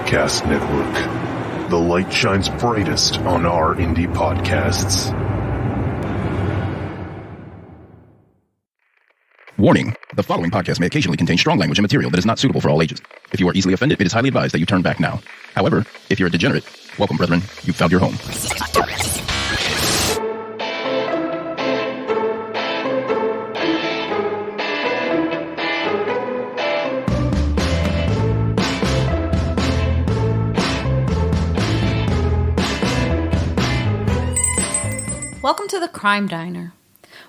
Podcast Network. The light shines brightest on our indie podcasts. Warning. The following podcast may occasionally contain strong language and material that is not suitable for all ages. If you are easily offended, it is highly advised that you turn back now. However, if you're a degenerate, welcome, brethren. You've found your home. Welcome to the Crime Diner.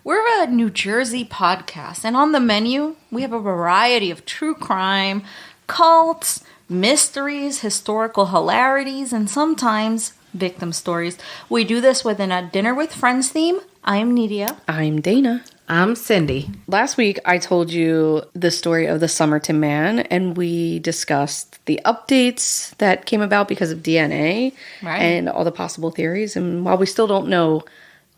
We're a New Jersey podcast, and on the menu, we have a variety of true crime, cults, mysteries, historical hilarities, and sometimes victim stories. We do this within a Dinner with Friends theme. I am Nydia. I'm Dana. I'm Cindy. Last week, I told you the story of the Somerton man, and we discussed the updates that came about because of DNA and all the possible theories. And while we still don't know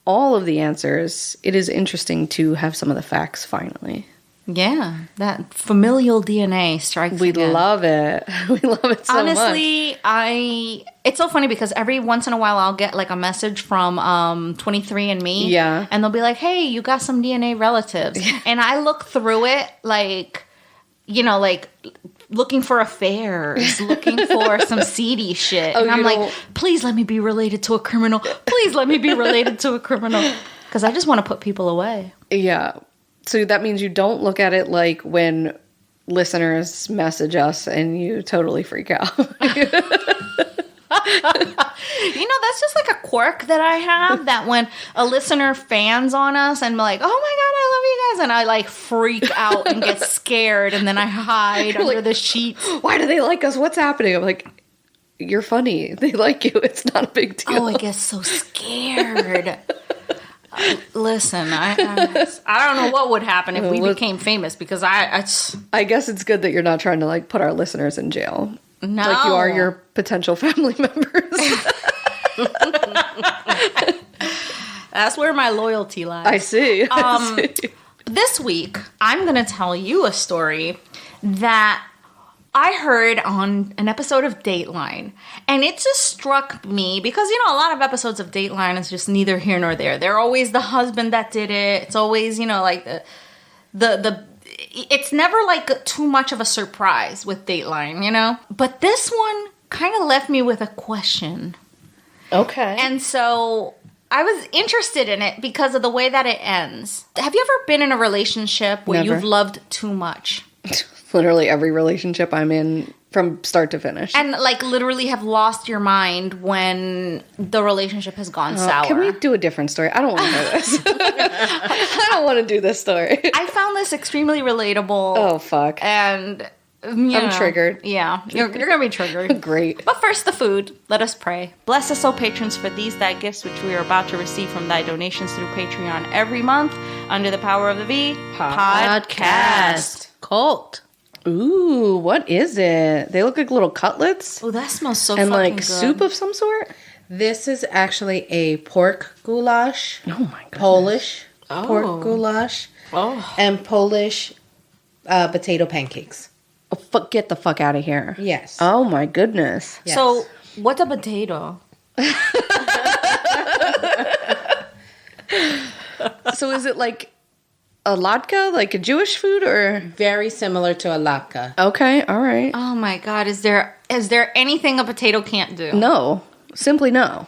all of the answers, it is interesting to have some of the facts finally. Yeah, that familial DNA strikes We again. love it. We love it so much. Honestly, it's so funny because every once in a while I'll get like a message from 23andMe. Yeah. And they'll be like, hey, you got some DNA relatives. And I look through it like, you know, like looking for affairs, looking for some seedy shit. And I'm like, please let me be related to a criminal. Please let me be related to a criminal. Because I just want to put people away. Yeah. So that means you don't look at it like when listeners message us and you totally freak out. You know, that's just like a quirk that I have, that when a listener fans on us and like, oh my God, I love you guys, and I like freak out and get scared, and then I hide under the sheets. Why do they like us? What's happening? I'm like, you're funny. They like you. It's not a big deal. Oh, I get so scared. Listen, I don't know what would happen if we became famous, because I guess it's good that you're not trying to like put our listeners in jail. No. Like you are your potential family members. That's where my loyalty lies. I see. This week, I'm going to tell you a story that I heard on an episode of Dateline, and it just struck me because, you know, a lot of episodes of Dateline is just neither here nor there. They're always the husband that did it. It's always, you know, like it's never like too much of a surprise with Dateline, you know? But this one kind of left me with a question. Okay. And so I was interested in it because of the way that it ends. Have you ever been in a relationship where Never. you've loved too much? Literally every relationship I'm in from start to finish. And like literally have lost your mind when the relationship has gone sour. Can we do a different story? I don't want to know this. I don't want to do this story. I found this extremely relatable. Oh, fuck. And I'm triggered. Yeah, you're going to be triggered. Great. But first, the food. Let us pray. Bless us, O patrons, for these thy gifts, which we are about to receive from thy donations through Patreon every month, under the power of the V Podcast. Cult. Ooh, what is it? They look like little cutlets. Oh, that smells so and fucking like good. soup of some sort. This is actually a pork goulash. Oh my god. Polish pork goulash. Oh. And Polish potato pancakes. Oh, get the fuck out of here. Yes. Oh my goodness. Yes. So, what's a potato? So is it like a latke, like a Jewish food, or? Very similar to a latke. Okay, all right. Oh my God, is there anything a potato can't do? No, simply no.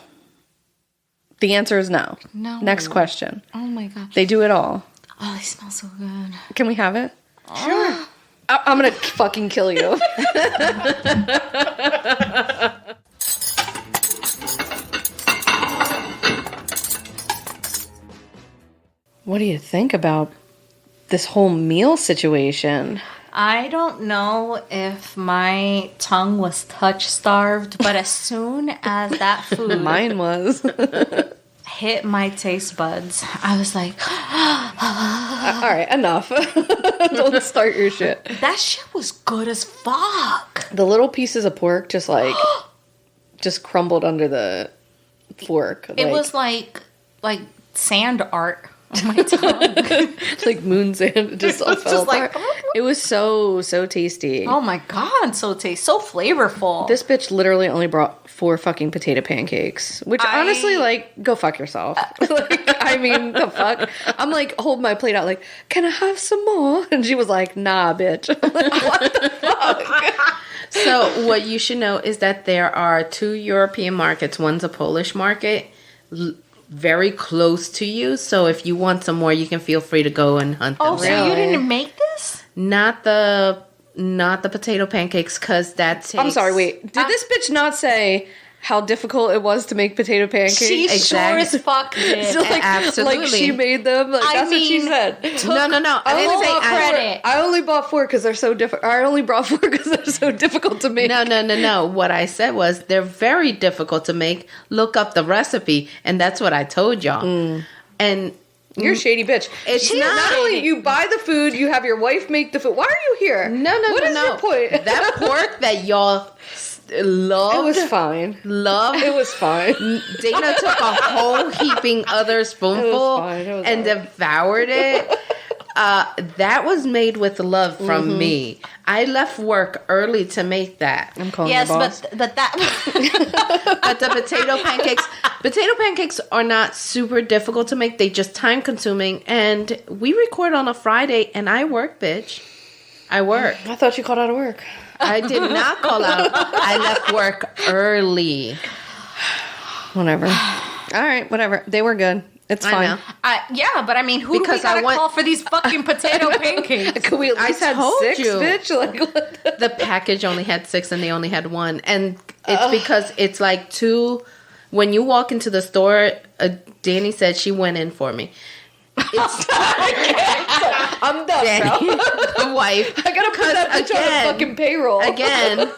The answer is no. No. Next question. Oh my God. They do it all. Oh, they smell so good. Can we have it? Sure. I'm gonna fucking kill you. What do you think about this whole meal situation? I don't know if my tongue was touch-starved, but as soon as that food Mine was. hit my taste buds, I was like, All right, enough. Don't start your shit. that shit was good as fuck. The little pieces of pork just crumbled under the fork. It was like sand art. my tongue. Like moon sand. It just all fell just like, apart. It was so tasty. oh my God, so tasty, so flavorful. This bitch literally only brought 4 fucking potato pancakes, which honestly, like, go fuck yourself. Like, I mean, the fuck. I'm like, hold my plate out, like, can I have some more? And she was like, nah, bitch. I'm like, what the fuck? So what you should know is that there are 2 European markets. One's a Polish market, very close to you. So if you want some more, you can feel free to go and hunt them. Oh, so you didn't make this? Not the potato pancakes, because that takes... I'm sorry, wait. Did this bitch not say how difficult it was to make potato pancakes? She sure as fuck did. So, like, Absolutely. Like, she made them? Like, that's what she said. No. I didn't say credit. I only bought 4 because they're so difficult. I only brought 4 because they're so difficult to make. No. What I said was they're very difficult to make. Look up the recipe, and that's what I told y'all. And you're a shady bitch. It's not only you buy the food, you have your wife make the food. Why are you here? What is your point? That pork that y'all loved. It was fine. It was fine. Dana took a whole heaping other spoonful and devoured it. That was made with love from me. I left work early to make that. I'm calling your boss. but that But the potato pancakes are not super difficult to make. They just time consuming. And we record on a Friday, and I work, bitch. I work. I thought you called out of work. I did not call out. I left work early. Whatever. All right, whatever. They were good. It's fine. Know. yeah, but I mean, who do we gotta call for these fucking potato pancakes? Could we at least have 6, bitch? Like, what the package only had 6 and they only had 1. And it's because it's like 2. When you walk into the store, Danny said she went in for me. It's I'm done, Danny, bro. the wife. I gotta put that bitch on a fucking payroll. Again,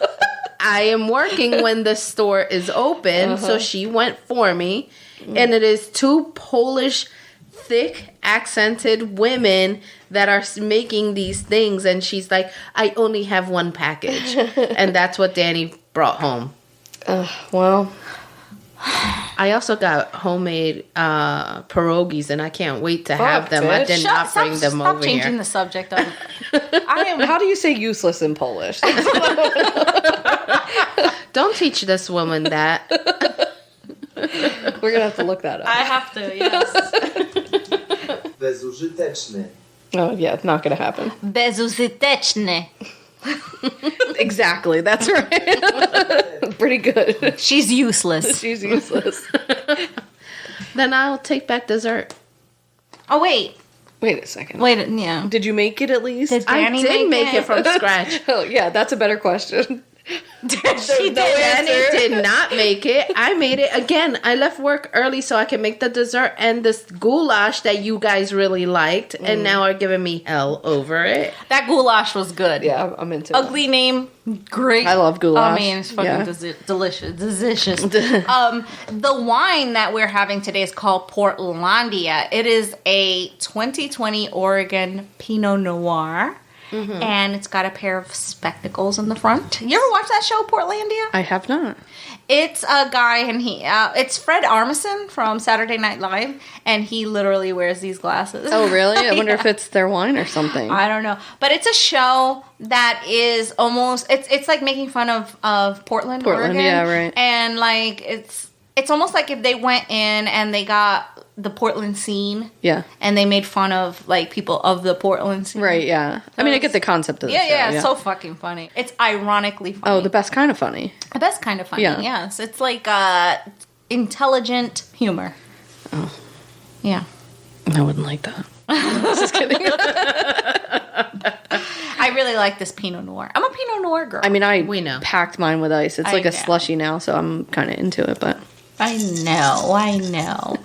I am working when the store is open, so she went for me. And it is 2 Polish, thick, accented women that are making these things. And she's like, I only have 1 package. And that's what Danny brought home. Well, I also got homemade pierogies, and I can't wait to have them. I did not bring them over here. Stop changing the subject. How do you say useless in Polish? Don't teach this woman that. We're gonna have to look that up. I have to, yes. Bezużyteczny. Oh yeah, it's not gonna happen. Bezużyteczny. Exactly, that's right. Pretty good. She's useless. She's useless. Then I'll take back dessert. Oh, wait. Wait a second. Wait, yeah. Did you make it at least? Did I Danny did make it from scratch. Oh yeah, that's a better question. She did. Danny did not make it. I made it. Again, I left work early so I could make the dessert and this goulash that you guys really liked, and now are giving me hell over it. That goulash was good. Yeah, I'm into it. Ugly name, great. I love goulash. I mean, it's fucking delicious. The wine that we're having today is called Portlandia. It is a 2020 Oregon Pinot Noir. And it's got a pair of spectacles in the front. You ever watch that show, Portlandia? I have not. It's a guy, and it's Fred Armisen from Saturday Night Live, and he literally wears these glasses. Oh, really? I wonder if it's their wine or something. I don't know. But it's a show that is almost, it's like making fun of Portland, Oregon. Yeah, right. And like, it's almost like if they went in and they got the Portland scene. Yeah. And they made fun of like people of the Portland scene. Right, yeah. I mean, I get the concept of the show. Yeah, it's so fucking funny. It's ironically funny. Oh, the best kind of funny. The best kind of funny, Yeah. yes. It's like intelligent humor. Oh. Yeah. I wouldn't like that. Just kidding. I really like this Pinot Noir. I'm a Pinot Noir girl. I mean, We know. packed mine with ice. It's like a slushy now, so I'm kind of into it, but... I know.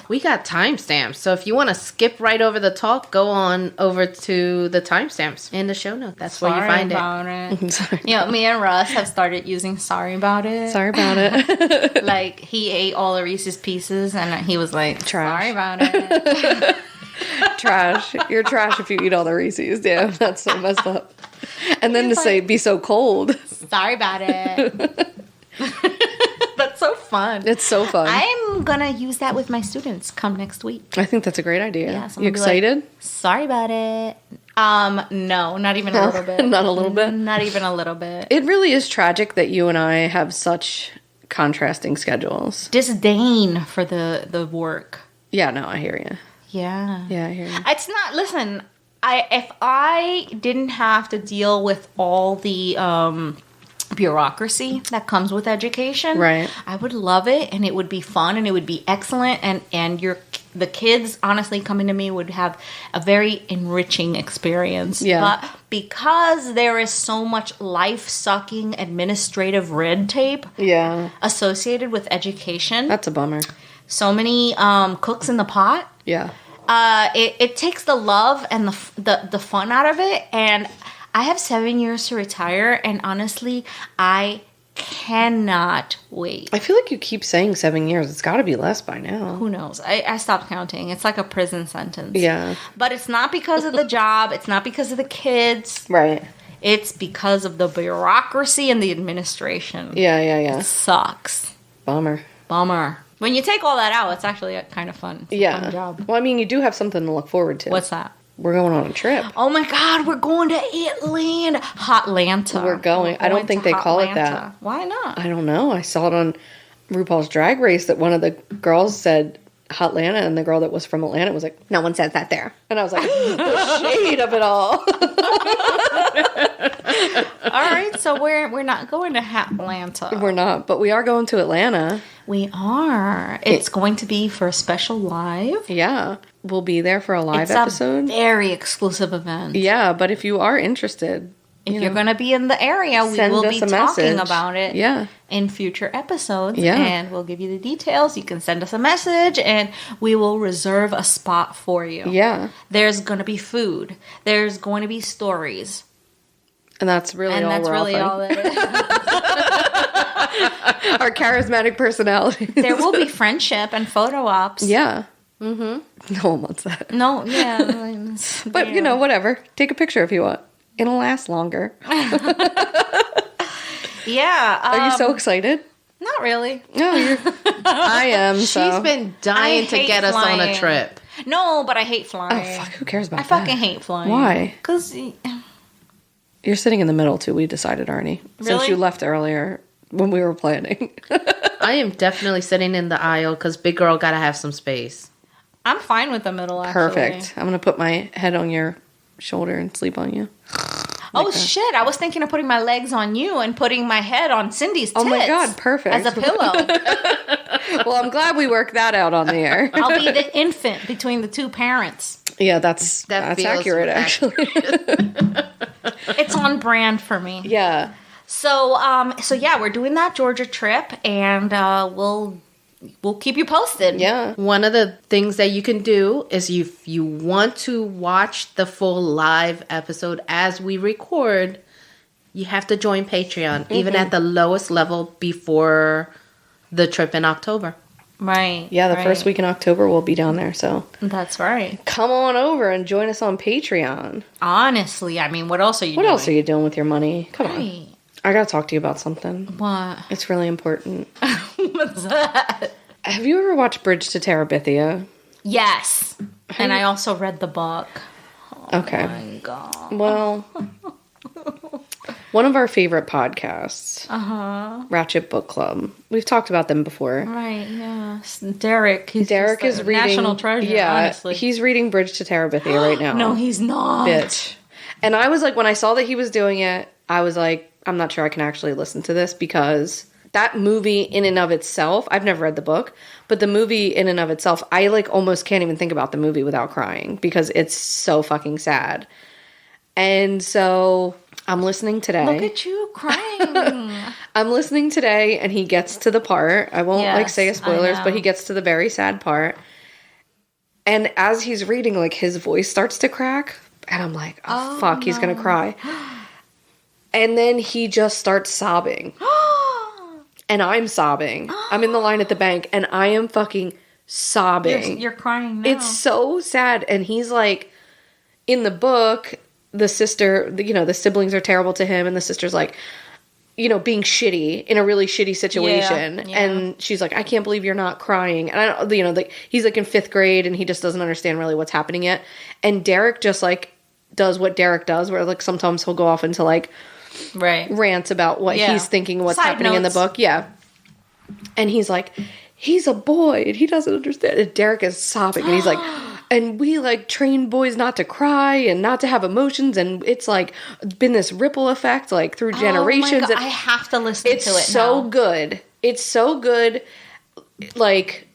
We got timestamps, so if you want to skip right over the talk, go on over to the timestamps in the show note. That's where you find it. Sorry. You know, me and Russ have started using sorry about it. Sorry about it. Like, he ate all the Reese's Pieces, and he was like, Trash. sorry about it. Trash. You're trash if you eat all the Reese's. Damn, that's so messed up. And then to say, be so cold. Sorry about it. That's so funny. fun. It's so fun. I'm going to use that with my students come next week. I think that's a great idea. Yeah, so you excited? Like, sorry about it. No, not even a little bit. Not a little bit? Not even a little bit. It really is tragic that you and I have such contrasting schedules. Disdain for the work. Yeah, no, I hear you. Yeah. Yeah, I hear you. It's not, listen, if I didn't have to deal with all the bureaucracy that comes with education, right, I would love it, and it would be fun, and it would be excellent, and the kids, honestly, coming to me would have a very enriching experience. Yeah. But because there is so much life-sucking administrative red tape associated with education. That's a bummer. So many cooks in the pot. Yeah. It takes the love and the fun out of it. And I have 7 years to retire, and honestly, I cannot wait. I feel like you keep saying 7 years. It's got to be less by now. Who knows? I stopped counting. It's like a prison sentence. Yeah. But it's not because of the job. It's not because of the kids. Right. It's because of the bureaucracy and the administration. Yeah. It sucks. Bummer. When you take all that out, it's actually kind of fun. It's a fun job. Well, I mean, you do have something to look forward to. What's that? We're going on a trip. Oh my God, we're going to Atlanta. Hotlanta. We're going. I don't think they call it that. Why not? I don't know. I saw it on RuPaul's Drag Race that one of the girls said Hotlanta, and the girl that was from Atlanta was like, no one says that there. And I was like, the shade of it all. All right, so we're not going to Atlanta. We're not, but we are going to Atlanta. We are. It's going to be for a special live. Yeah. We'll be there for a live episode. It's a very exclusive event. Yeah, but if you are interested, if you're going to be in the area, we will be talking about it Yeah. in future episodes. Yeah. And we'll give you the details. You can send us a message, and we will reserve a spot for you. Yeah. There's going to be food. There's going to be stories. And that's really all that is. Our charismatic personality. There will be friendship and photo ops. Yeah. Mm-hmm. No one wants that. No, yeah. But, you know, whatever. Take a picture if you want. It'll last longer. Yeah. Are you so excited? Not really. No, I am. So. She's been dying to get us on a trip. No, but I hate flying. Oh, fuck. Who cares about that? I fucking hate flying. Why? Because... You're sitting in the middle, too. We decided, Arnie. Really? Since you left earlier when we were planning. I am definitely sitting in the aisle because big girl got to have some space. I'm fine with the middle, actually. Perfect. I'm going to put my head on your shoulder and sleep on you. Shit. I was thinking of putting my legs on you and putting my head on Cindy's tits. Oh, my God. Perfect. As a pillow. Well, I'm glad we worked that out on the air. I'll be the infant between the two parents. Yeah, that's accurate, actually. It's on brand for me. Yeah. So yeah, we're doing that Georgia trip, and we'll keep you posted. Yeah. One of the things that you can do is if you want to watch the full live episode as we record, you have to join Patreon, even at the lowest level before the trip in October. Right. Yeah, the first week in October we'll be down there, so. That's right. Come on over and join us on Patreon. Honestly, I mean, what else are you doing? What else are you doing with your money? Come on. Right. I gotta talk to you about something. What? It's really important. What's that? Have you ever watched Bridge to Terabithia? Yes. And I also read the book. Okay. Oh my God. Well, one of our favorite podcasts, Ratchet Book Club. We've talked about them before. Right, yeah. Derek. Derek is reading... National treasure, honestly. He's reading Bridge to Terabithia right now. No, he's not. Bitch. And I was like, when I saw that he was doing it, I was like, I'm not sure I can actually listen to this because that movie in and of itself, I've never read the book, but the movie in and of itself, I like almost can't even think about the movie without crying because it's so fucking sad. And so I'm listening today. Look at you crying. I'm listening today and he gets to the part. I won't say spoilers, but he gets to the very sad part. And as he's reading, like his voice starts to crack. And I'm like, oh fuck, he's going to cry. And then he just starts sobbing. And I'm sobbing. I'm in the line at the bank and I am fucking sobbing. You're crying now. It's so sad. And he's like, in the book, the sister, the siblings are terrible to him. And the sister's like, being shitty in a really shitty situation. Yeah. And she's like, I can't believe you're not crying. And I don't, he's like in 5th grade and he just doesn't understand really what's happening yet. And Derek just like does what Derek does, where like sometimes he'll go off into like rants about what he's thinking, what's happening in the book. Yeah. And he's like, he's a boy and he doesn't understand. And Derek is sobbing and he's like, and we like train boys not to cry and not to have emotions, and it's like been this ripple effect like through generations. Oh my God, I have to listen to it. It's so good. It's so good. Like,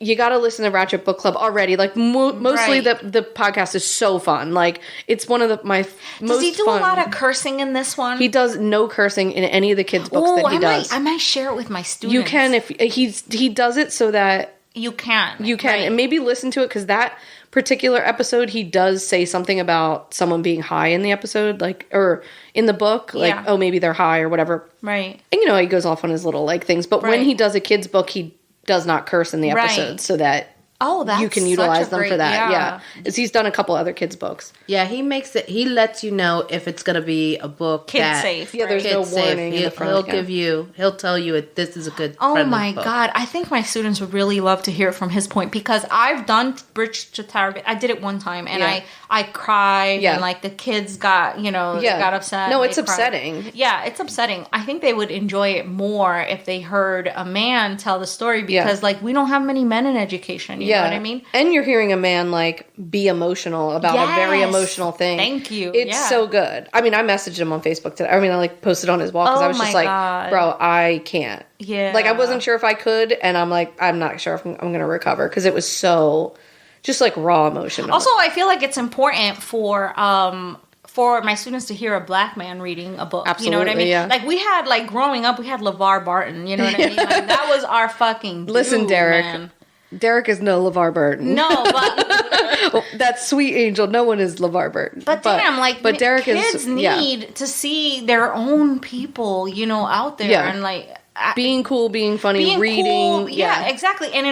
you got to listen to Ratchet Book Club already. Like, mostly the podcast is so fun. Like, it's one of my most fun. Does he do a lot of cursing in this one? He does no cursing in any of the kids' books that he does. I might share it with my students. You can if he does it so that you can. And maybe listen to it, because that particular episode he does say something about someone being high in the episode, like, or in the book, like, oh, maybe they're high or whatever. Right. And he goes off on his little like things, but when he does a kid's book, he does not curse in the episode, so that that's you can utilize them for that. Yeah. Because he's done a couple other kids' books. Yeah, he makes it. He lets you know if it's going to be a book kid safe. Yeah, there's no warning. He'll tell you this is a good. Oh my God, I think my students would really love to hear it from his point, because I've done Bridge to Tower. I did it one time and I cried and like the kids got got upset. No, it's upsetting. Yeah, it's upsetting. I think they would enjoy it more if they heard a man tell the story, because like we don't have many men in education. You know what I mean? And you're hearing a man like be emotional about a very emotional thing. Thank you. It's so good. I mean, I messaged him on Facebook today. I mean, I like posted on his wall because I was just like, bro, I can't. Yeah. Like, I wasn't sure if I could, and I'm like, I'm not sure if I'm going to recover, because it was so just like raw emotion. Also, I feel like it's important for my students to hear a black man reading a book. Absolutely, you know what I mean? Yeah. Like, we had, like, growing up, we had LeVar Burton. You know what I mean? Like, that was our fucking dude, Derek. Man. Derek is no LeVar Burton. No, but that sweet angel. No one is LeVar Burton. But damn, like, but Derek kids need to see their own people, out there, and like being cool, being funny, reading. Cool. Yeah, exactly. And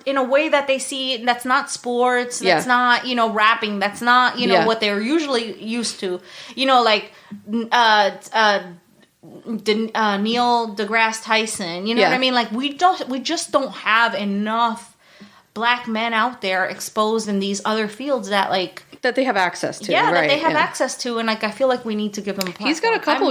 in a way that they see that's not sports, that's not rapping, that's not what they're usually used to. Like Neil deGrasse Tyson. You know what I mean? Like, we just don't have enough black men out there exposed in these other fields that they have access to. Yeah, that they have access to, and like I feel like we need to give them a platform. He's got a couple.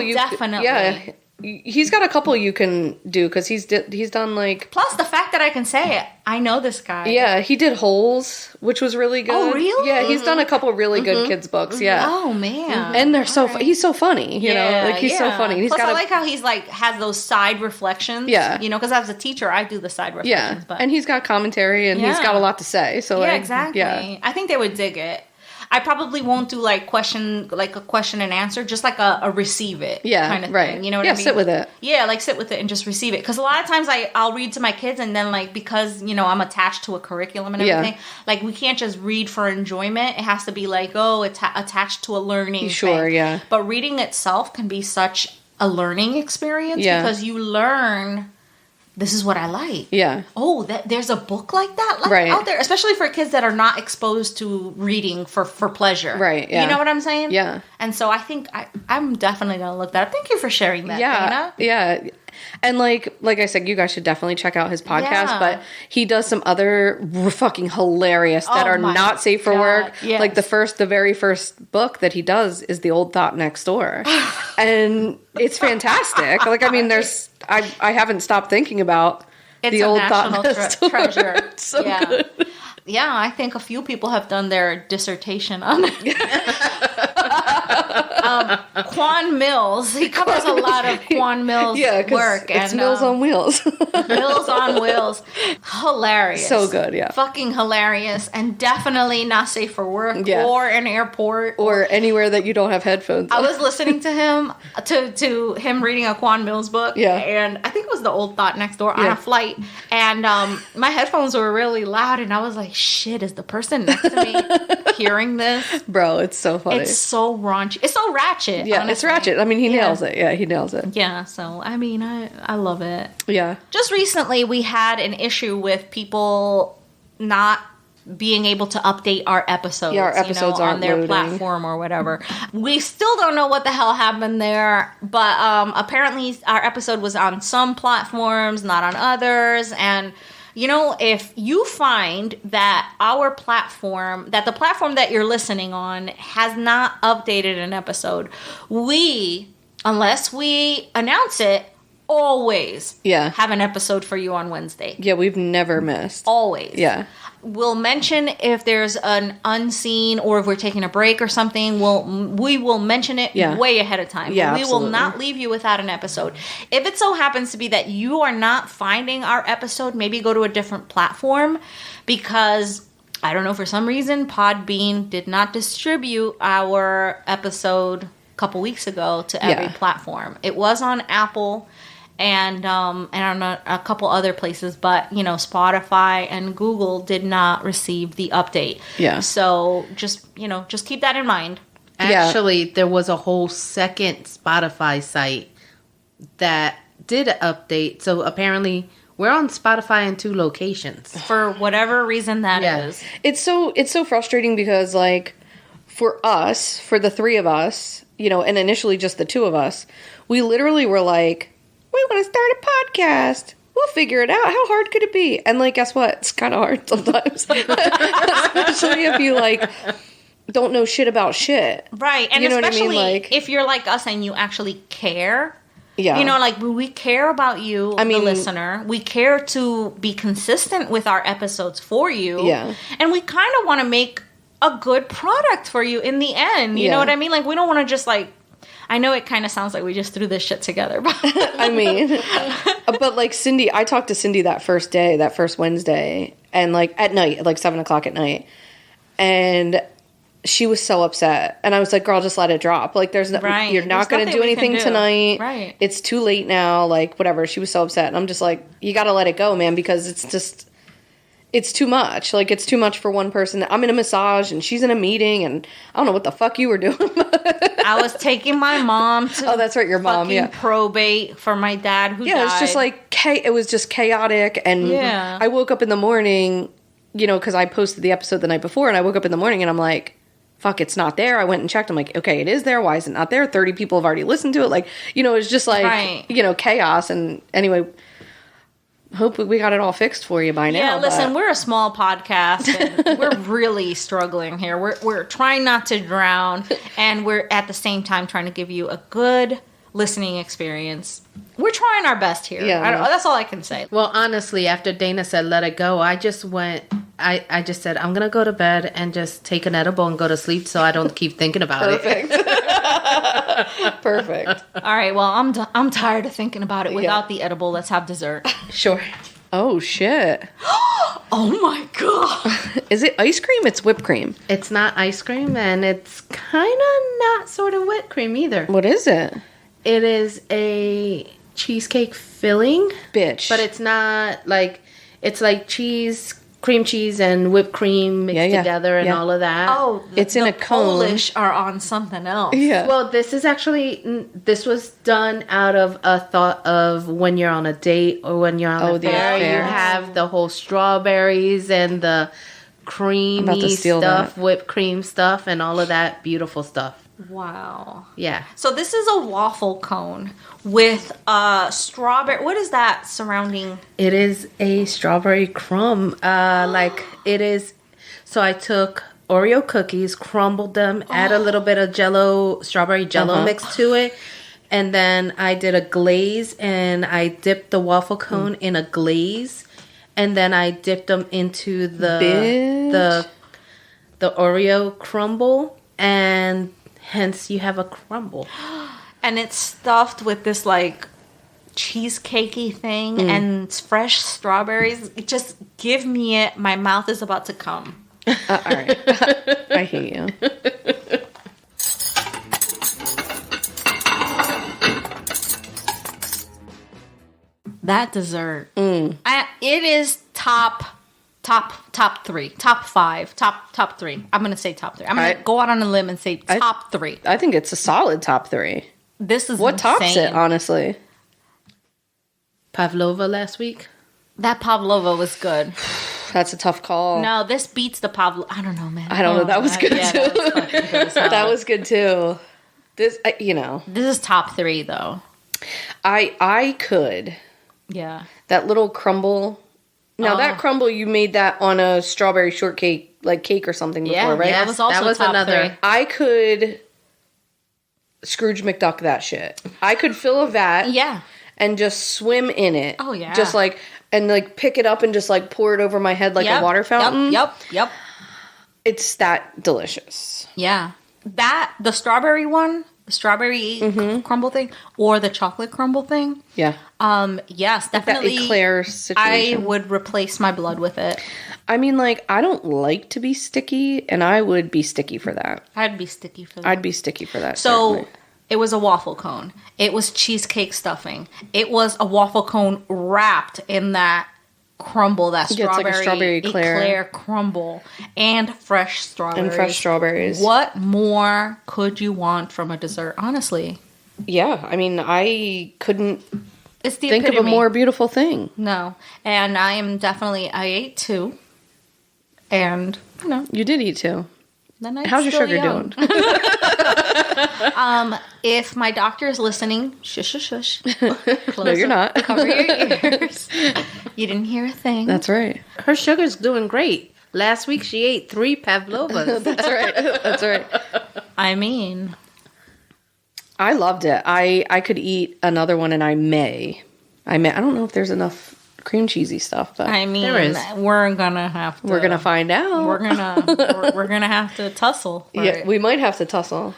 He's got a couple you can do, because he's done like. Plus the fact that I can say it, I know this guy. Yeah, he did Holes, which was really good. Oh, really? Yeah, he's done a couple really good kids books. Yeah. Oh man. And they're so he's so funny. You know, like he's so funny. He's Plus, I like how he's like has those side reflections. Yeah. Because as a teacher, I do the side reflections. Yeah. But and he's got commentary, and he's got a lot to say. So exactly. Yeah. I think they would dig it. I probably won't do a question and answer, just like a receive it kind of thing. You know what I mean? Sit with it. Yeah, like sit with it and just receive it. Because a lot of times I'll read to my kids, and then because I'm attached to a curriculum and everything, like we can't just read for enjoyment. It has to be like, attached to a learning thing. Yeah. But reading itself can be such a learning experience because you learn. This is what I like. Yeah. Oh, there's a book like that out there, especially for kids that are not exposed to reading for pleasure. Right. Yeah. You know what I'm saying? Yeah. And so I think I'm definitely going to look that up. Thank you for sharing that, Dana. Yeah. And like I said, you guys should definitely check out his podcast, but he does some other fucking hilarious that are not safe for work. Yes. Like the very first book that he does is The Old Thought Next Door. And it's fantastic. Like, I mean, I haven't stopped thinking about The Old Thought Next Door. Treasure. It's so good. Yeah, I think a few people have done their dissertation on it. Quan Mills. He covers a lot of Quan Mills work. It's Mills on Wheels. Mills on Wheels. Hilarious. So good, yeah. Fucking hilarious. And definitely not safe for work or an airport. Or anywhere that you don't have headphones. I was listening to him, to him reading a Quan Mills book. Yeah. And I think it was The Old Thought Next Door on a flight. And my headphones were really loud. And I was like, shit, is the person next to me hearing this? Bro, it's so funny. It's so raunchy. It's so ratchet. Yeah, honestly. it's ratchet. I mean, he nails it. Yeah, he nails it. Yeah, so, I mean, I love it. Yeah. Just recently, we had an issue with people not being able to update our episodes, our episodes on aren't their loading. platform or whatever. We still don't know what the hell happened there, but apparently our episode was on some platforms, not on others. And if you find that our platform, that the platform that you're listening on has not updated an episode, unless we announce it, always have an episode for you on Wednesday. Yeah, we've never missed. Always. Yeah. We'll mention if there's an unseen or if we're taking a break or something. We will mention it way ahead of time. Yeah, we will not leave you without an episode. If it so happens to be that you are not finding our episode, maybe go to a different platform, because I don't know, for some reason Podbean did not distribute our episode a couple weeks ago to every platform. It was on Apple and on a couple other places, but Spotify and Google did not receive the update. Yeah. So just keep that in mind. Actually, there was a whole second Spotify site that did an update. So apparently we're on Spotify in 2 locations. For whatever reason that is. It's so frustrating because, like, for us, for the 3 of us, and initially just the 2 of us, we literally were like, we want to start a podcast. We'll figure it out. How hard could it be? And, like, guess what? It's kind of hard sometimes. Especially if you, like, don't know shit about shit. Right. And especially like, if you're like us and you actually care. Yeah. Like, we care about you, the listener. We care to be consistent with our episodes for you. Yeah. And we kind of want to make a good product for you in the end. You know what I mean? Like, we don't want to just, like, I know it kind of sounds like we just threw this shit together. But but like Cindy, I talked to Cindy that first Wednesday, and like at night, like 7:00 at night, and she was so upset. And I was like, girl, just let it drop. Like, you're not going to do anything tonight. Right. It's too late now. Like, whatever. She was so upset. And I'm just like, you got to let it go, man, because it's too much. Like, it's too much for one person. I'm in a massage and she's in a meeting and I don't know what the fuck you were doing. I was taking my mom to that's right, your mom, probate for my dad who died. It's just like, it was just chaotic. And I woke up in the morning, because I posted the episode the night before, and I woke up in the morning and I'm like, fuck, it's not there. I went and checked. I'm like, okay, it is there. Why is it not there? 30 people have already listened to it. Like, it's just like, chaos. And anyway, hope we got it all fixed for you by now. Yeah, listen, we're a small podcast and we're really struggling here. We're trying not to drown, and we're at the same time trying to give you a good listening experience. We're trying our best here. Yeah, that's all I can say. Well, honestly, after Dana said let it go, I just said I'm gonna go to bed and just take an edible and go to sleep so I don't keep thinking about it. Perfect. All right, well, I'm tired of thinking about it without the edible. Let's have dessert. Sure. Oh shit. Oh my god. Is it ice cream? It's whipped cream. It's not ice cream, and it's kind of not sort of whipped cream either. What is it? It is a cheesecake filling. Bitch. But it's not like, it's like cream cheese and whipped cream mixed together and all of that. Oh, it's in a cone. Polish are on something else. Yeah. Well, this was done out of a thought of when you're on a date or when you're on a fair. You have the whole strawberries and the creamy stuff, whipped cream stuff, and all of that beautiful stuff. Wow. Yeah. So this is a waffle cone with strawberry. What is that surrounding? It is a strawberry crumb. It is. So I took Oreo cookies, crumbled them, add a little bit of strawberry jello mix to it. And then I did a glaze, and I dipped the waffle cone in a glaze. And then I dipped them into the Oreo crumble, and hence you have a crumble. And it's stuffed with this like cheesecakey thing and it's fresh strawberries. Just give me it. My mouth is about to come. All right. I hate you. That dessert. It is top 3, top 5, top 3. I'm going to say top 3. I'm going to go out on a limb and say top 3. I think it's a solid top 3. This is what insane. Tops it, honestly? Pavlova last week. That pavlova was good. That's a tough call. No, this beats the Pablo. I don't know, man. I don't know. That was good, yeah, too. That was fucking good as hell. That was good, too. This, This is top 3, though. I could. Yeah. That little crumble. Now, that crumble, you made that on a strawberry shortcake, like cake or something before, right? Yeah, that was also top 3. I could Scrooge McDuck that shit. I could fill a vat. Yeah. And just swim in it. Oh, yeah. Just like, and like pick it up and just like pour it over my head like a water fountain. Yep. It's that delicious. Yeah. The strawberry one, the strawberry crumble thing, or the chocolate crumble thing. Yeah. Yes, definitely. That eclair situation. I would replace my blood with it. I mean, like, I don't like to be sticky, and I would be sticky for that. I'd be sticky for that. I'd be sticky for that. So, certainly. It was a waffle cone. It was cheesecake stuffing. It was a waffle cone wrapped in that crumble, that strawberry, like a strawberry eclair crumble, and fresh strawberries. What more could you want from a dessert, honestly? Yeah, I mean, I couldn't it's the think epitome. of a more beautiful thing. No. And I ate 2. And, You did eat 2. Then how's your sugar doing? If my doctor is listening, shush. No, you're not. Cover your ears. You didn't hear a thing. That's right. Her sugar's doing great. Last week she ate 3 pavlovas. That's right. I mean, I loved it. I could eat another one, and I may. I don't know if there's enough cream cheesy stuff, but I mean, there is. We're gonna have to. We're gonna find out. We're gonna have to tussle. Yeah, we might have to tussle.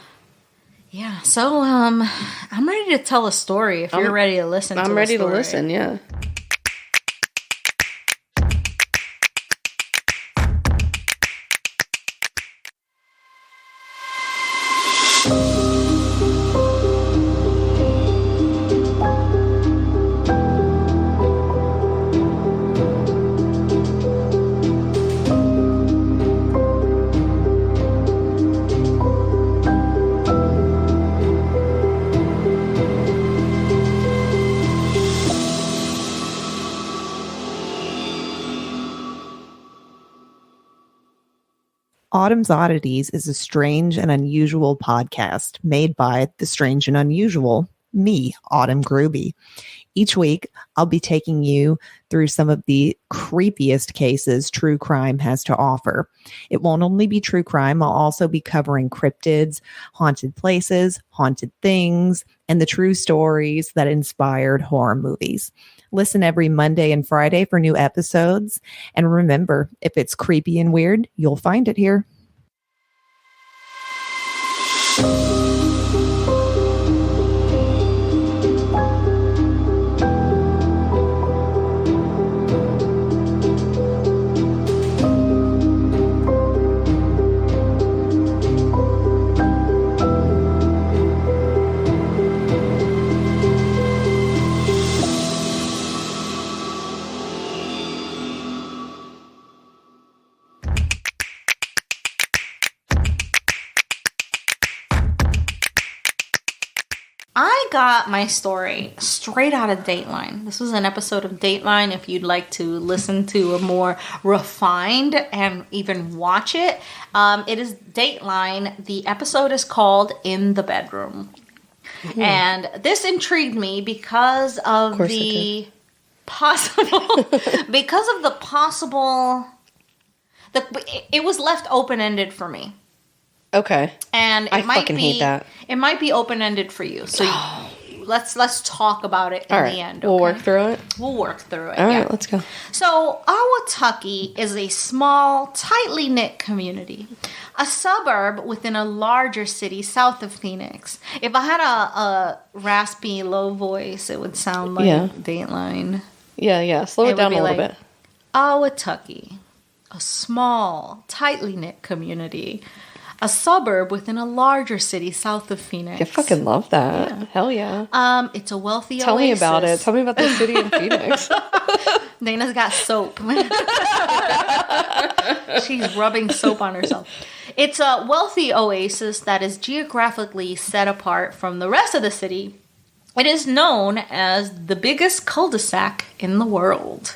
Yeah. So, I'm ready to tell a story. If you're ready to listen, I'm ready to listen. Yeah. Autumn's Oddities is a strange and unusual podcast made by the strange and unusual, me, Autumn Gruby. Each week, I'll be taking you through some of the creepiest cases true crime has to offer. It won't only be true crime, I'll also be covering cryptids, haunted places, haunted things, and the true stories that inspired horror movies. Listen every Monday and Friday for new episodes. And remember, if it's creepy and weird, you'll find it here. I got my story straight out of Dateline. This was an episode of Dateline. If you'd like to listen to a more refined and even watch it, it is Dateline. The episode is called In the Bedroom. Mm-hmm. And this intrigued me because of the possible... it was left open-ended for me. Okay. And I fucking hate that. It might be open-ended for you. So let's talk about it in the end. Okay? We'll work through it. We'll work through it. All right, let's go. So Ahwatukee is a small, tightly knit community, a suburb within a larger city south of Phoenix. If I had a raspy, low voice, it would sound like Dateline. Yeah. Slow it down a little bit. Ahwatukee, a small, tightly knit community, a suburb within a larger city south of Phoenix. I fucking love that. Yeah. Hell yeah. It's a wealthy Tell oasis. me about it. Tell me about the city in Phoenix. Dana's got soap. She's rubbing soap on herself. It's a wealthy oasis that is geographically set apart from the rest of the city. It is known as the biggest cul-de-sac in the world.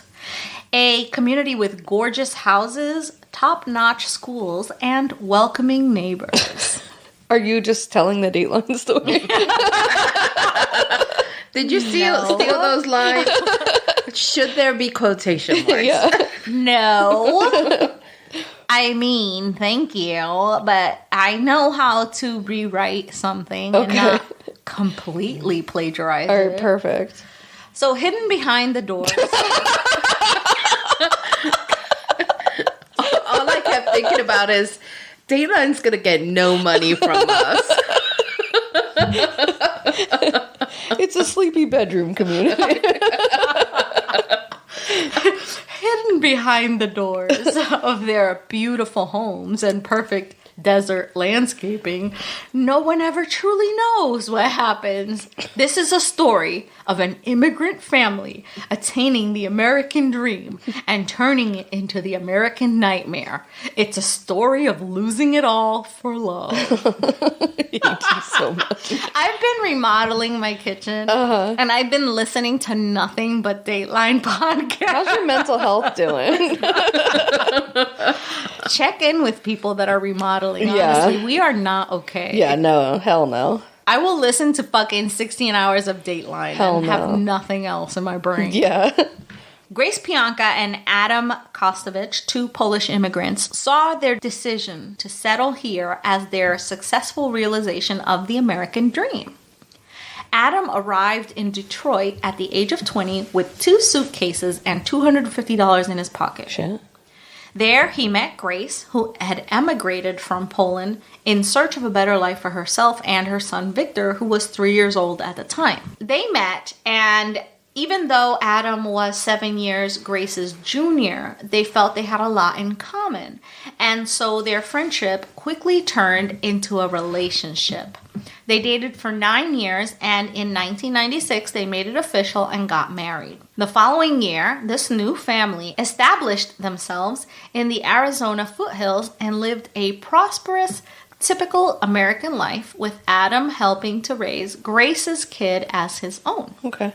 A community with gorgeous houses, top-notch schools, and welcoming neighbors. Are you just telling the Dateline story? Did you steal those lines? Should there be quotation marks? Yeah. No. I mean, thank you, but I know how to rewrite something and not completely plagiarize All right, it. perfect. So, hidden behind the doors. All I kept thinking about is Dateline's gonna get no money from us. It's a sleepy bedroom community. Hidden behind the doors of their beautiful homes and perfect desert landscaping, no one ever truly knows what happens. This is a story of an immigrant family attaining the American dream and turning it into the American nightmare. It's a story of losing it all for love. You do so much. I've been remodeling my kitchen, and I've been listening to nothing but Dateline podcasts. How's your mental health doing? Check in with people that are remodeling. Yeah. Honestly, we are not okay. Yeah, no, hell no. I will listen to fucking 16 hours of Dateline Hell and no. have nothing else in my brain. Yeah. Grace Pianka and Adam Kostewicz, two Polish immigrants, saw their decision to settle here as their successful realization of the American dream. Adam arrived in Detroit at the age of 20 with 2 suitcases and $250 in his pocket. Shit. There, he met Grace, who had emigrated from Poland in search of a better life for herself and her son Victor, who was 3 years old at the time. They met, and even though Adam was 7 years Grace's junior, they felt they had a lot in common. And so their friendship quickly turned into a relationship. They dated for 9 years, and in 1996, they made it official and got married. The following year, this new family established themselves in the Arizona foothills and lived a prosperous, typical American life, with Adam helping to raise Grace's kid as his own. Okay.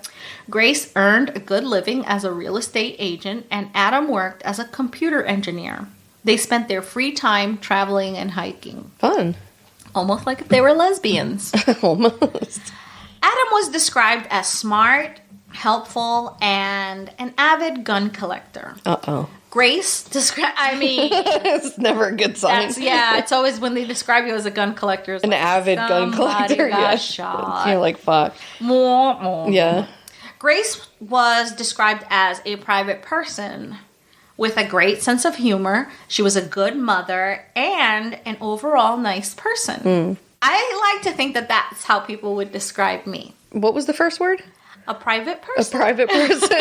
Grace earned a good living as a real estate agent, and Adam worked as a computer engineer. They spent their free time traveling and hiking. Fun. Almost like if they were lesbians. Almost. Adam was described as smart, helpful, and an avid gun collector. Uh-oh. Grace described, It's never a good sign. it's always when they describe you as a gun collector. It's An like avid gun somebody collector. got Yeah. shot. You're like, fuck. Yeah. Grace was described as a private person with a great sense of humor. She was a good mother and an overall nice person. I like to think that that's how people would describe me. What was the first word? A private A person. private person.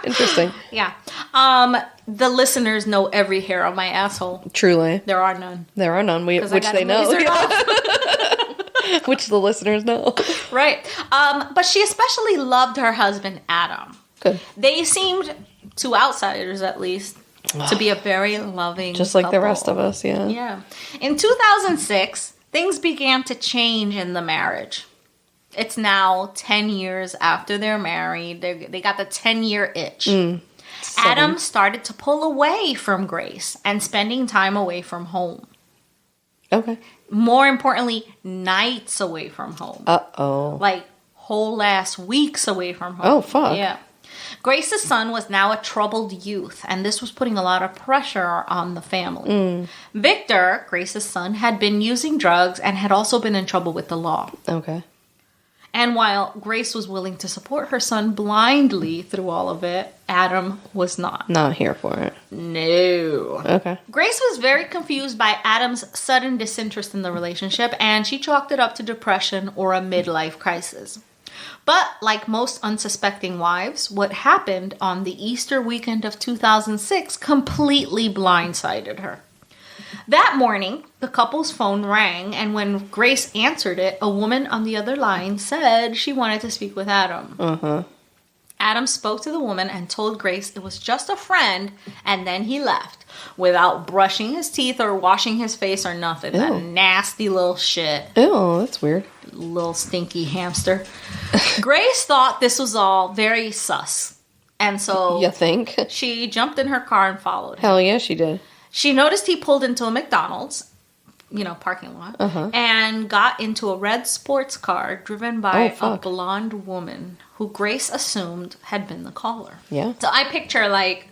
Interesting. Yeah. The listeners know every hair on my asshole. Truly. There are none. There are none, 'Cause I which got they them know. lasered Yeah. off. Which the listeners know. Right. But she especially loved her husband, Adam. Good. They seemed, to outsiders at least, to be a very loving Just like the couple. rest of us, yeah. Yeah. In 2006, things began to change in the marriage. It's now 10 years after they're married. They got the 10-year itch. Adam started to pull away from Grace and spending time away from home. Okay. More importantly, nights away from home. Uh-oh. Like whole ass weeks away from home. Oh, fuck. Yeah. Grace's son was now a troubled youth, and this was putting a lot of pressure on the family. Victor, Grace's son, had been using drugs and had also been in trouble with the law. Okay. And while Grace was willing to support her son blindly through all of it, Adam was not. Not here for it. No. Okay. Grace was very confused by Adam's sudden disinterest in the relationship, and she chalked it up to depression or a midlife crisis. But like most unsuspecting wives, what happened on the Easter weekend of 2006 completely blindsided her. That morning, the couple's phone rang, and when Grace answered it, a woman on the other line said she wanted to speak with Adam. Adam spoke to the woman and told Grace it was just a friend, and then he left without brushing his teeth or washing his face or nothing. Ew. That nasty little shit. Ew, that's weird. Little stinky hamster. Grace thought this was all very sus. And so You think? she jumped in her car and followed him. Hell yeah, she did. She noticed he pulled into a McDonald's, parking lot, and got into a red sports car driven by a blonde woman who Grace assumed had been the caller. Yeah. So I picture, like,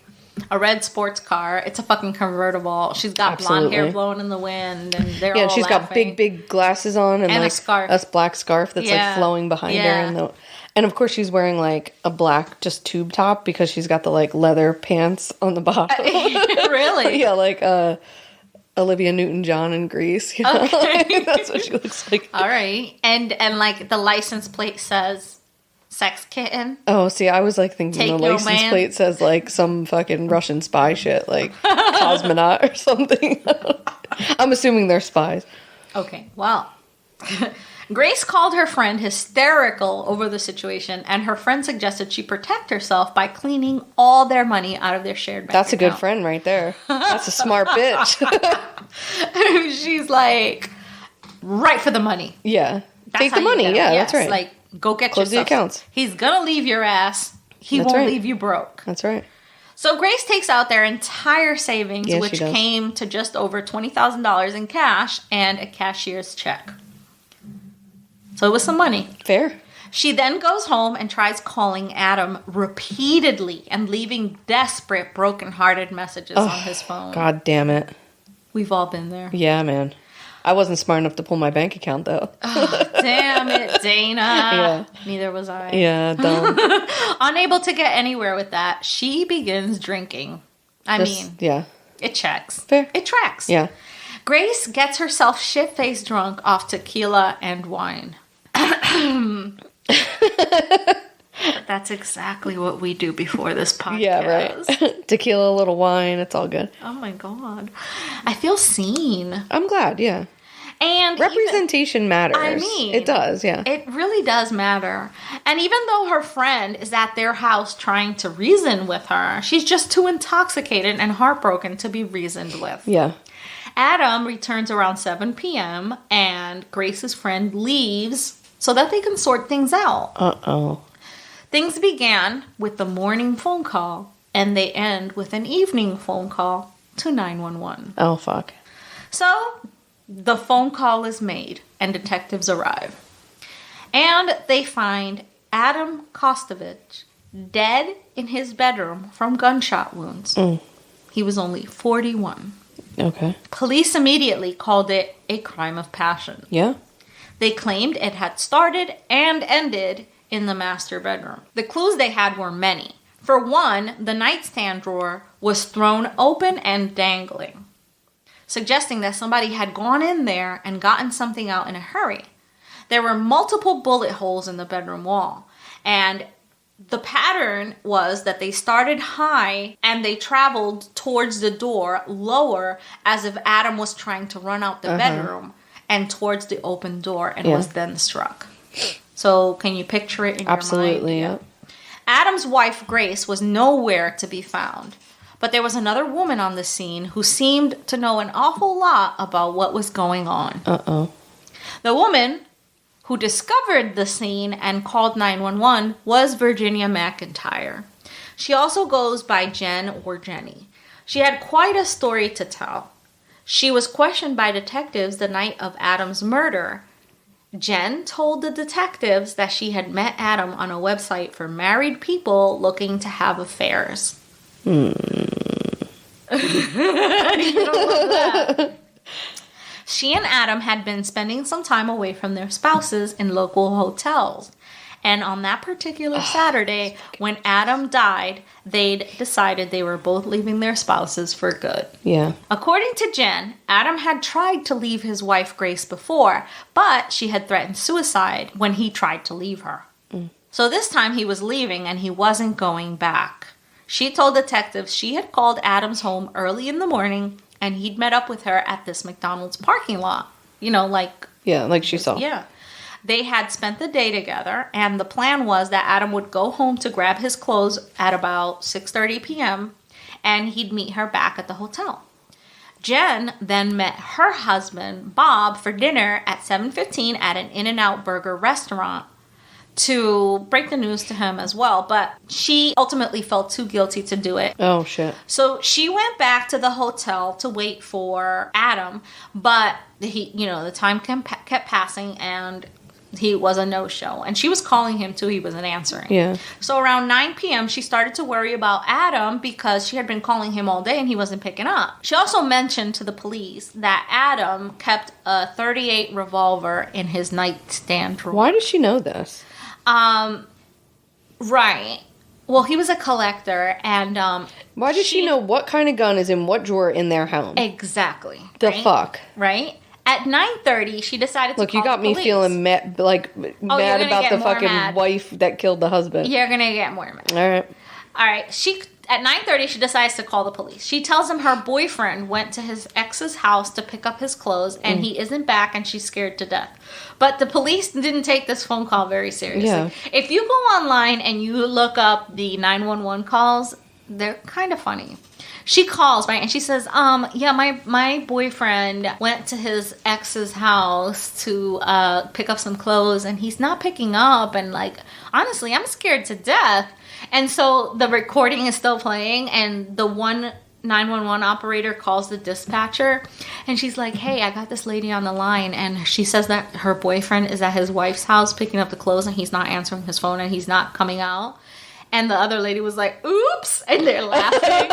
a red sports car. It's a fucking convertible. She's got blonde hair blowing in the wind, and they're all she's laughing. got big glasses on and like a scarf. a black scarf that's like flowing behind her, and of course she's wearing like a black just tube top because she's got the like leather pants on the bottom. Really? Yeah, like Olivia Newton-John in Grease. You know? Okay. That's what she looks like. All right, and like the license plate says "sex kitten." Oh, see, I was like thinking the license plate says like some fucking Russian spy shit, like cosmonaut or something. I'm assuming they're spies. Okay, well, Grace called her friend hysterical over the situation, and her friend suggested she protect herself by cleaning all their money out of their shared bank That's a good account. friend right there. That's a smart bitch. She's like, right for the money. Yeah. That's Take how the you money. get it. Yeah, Yes, that's right. Like, go get Close the yourself. accounts. He's gonna leave your ass. He That's won't right. leave you broke. That's right. So Grace takes out their entire savings, Yes, which she does. came to just over $20,000 in cash and a cashier's check. So it was some money. Fair. She then goes home and tries calling Adam repeatedly and leaving desperate, broken-hearted messages on his phone. God damn it. We've all been there. Yeah, man. I wasn't smart enough to pull my bank account, though. Damn it, Dana. Yeah. Neither was I. Yeah, dumb. Unable to get anywhere with that, she begins drinking. Yeah. It checks. Fair. It tracks. Yeah. Grace gets herself shit-faced drunk off tequila and wine. That's exactly what we do before this podcast. Yeah, right. Tequila, a little wine, it's all good. Oh my God. I feel seen. I'm glad, yeah. And Representation matters. I mean, it does, yeah. It really does matter. And even though her friend is at their house trying to reason with her, she's just too intoxicated and heartbroken to be reasoned with. Yeah. Adam returns around 7 p.m. and Grace's friend leaves so that they can sort things out. Uh-oh. Things began with the morning phone call, and they end with an evening phone call to 911. Oh, fuck. So, the phone call is made, and detectives arrive. And they find Adam Kostewicz dead in his bedroom from gunshot wounds. He was only 41. Okay. Police immediately called it a crime of passion. Yeah? They claimed it had started and ended in the master bedroom. The clues they had were many. For one, the nightstand drawer was thrown open and dangling, suggesting that somebody had gone in there and gotten something out in a hurry. There were multiple bullet holes in the bedroom wall, and the pattern was that they started high and they traveled towards the door lower as if Adam was trying to run out the bedroom and towards the open door and was then struck. So can you picture it in your mind? Absolutely, yeah. Adam's wife, Grace, was nowhere to be found. But there was another woman on the scene who seemed to know an awful lot about what was going on. Uh-oh. The woman who discovered the scene and called 911 was Virginia McIntyre. She also goes by Jen or Jenny. She had quite a story to tell. She was questioned by detectives the night of Adam's murder. Jen told the detectives that she had met Adam on a website for married people looking to have affairs. You don't love that. She and Adam had been spending some time away from their spouses in local hotels. And on that particular Saturday, when Adam died, they'd decided they were both leaving their spouses for good. Yeah. According to Jen, Adam had tried to leave his wife Grace before, but she had threatened suicide when he tried to leave her. So this time he was leaving and he wasn't going back. She told detectives she had called Adam's home early in the morning and he'd met up with her at this McDonald's parking lot. You know, like... Yeah, like she saw. Yeah. They had spent the day together, and the plan was that Adam would go home to grab his clothes at about 6:30 p.m., and he'd meet her back at the hotel. Jen then met her husband, Bob, for dinner at 7:15 at an In-N-Out Burger restaurant. to break the news to him as well, but she ultimately felt too guilty to do it. Oh, shit. So she went back to the hotel to wait for Adam, but the time kept passing and he was a no-show. And she was calling him too, he wasn't answering. Yeah. So around 9 p.m., she started to worry about Adam because she had been calling him all day and he wasn't picking up. She also mentioned to the police that Adam kept a .38 revolver in his nightstand drawer. Why does she know this? Right. Well, he was a collector, and why does she know what kind of gun is in what drawer in their home? Exactly. The right? fuck? Right? At 9:30, she decided to Look, call you got the me police. feeling mad about the fucking wife that killed the husband. You're gonna get more mad. All right. At 9:30, she decides to call the police. She tells him her boyfriend went to his ex's house to pick up his clothes, and he isn't back, and she's scared to death. But the police didn't take this phone call very seriously. Yeah. If you go online and you look up the 911 calls, they're kind of funny. She calls, right, and she says, my boyfriend went to his ex's house to pick up some clothes, and he's not picking up, and, like, honestly, I'm scared to death. And so the recording is still playing, and the one 911 operator calls the dispatcher, and she's like, hey, I got this lady on the line, and she says that her boyfriend is at his wife's house picking up the clothes, and he's not answering his phone, and he's not coming out. And the other lady was like, oops, and they're laughing.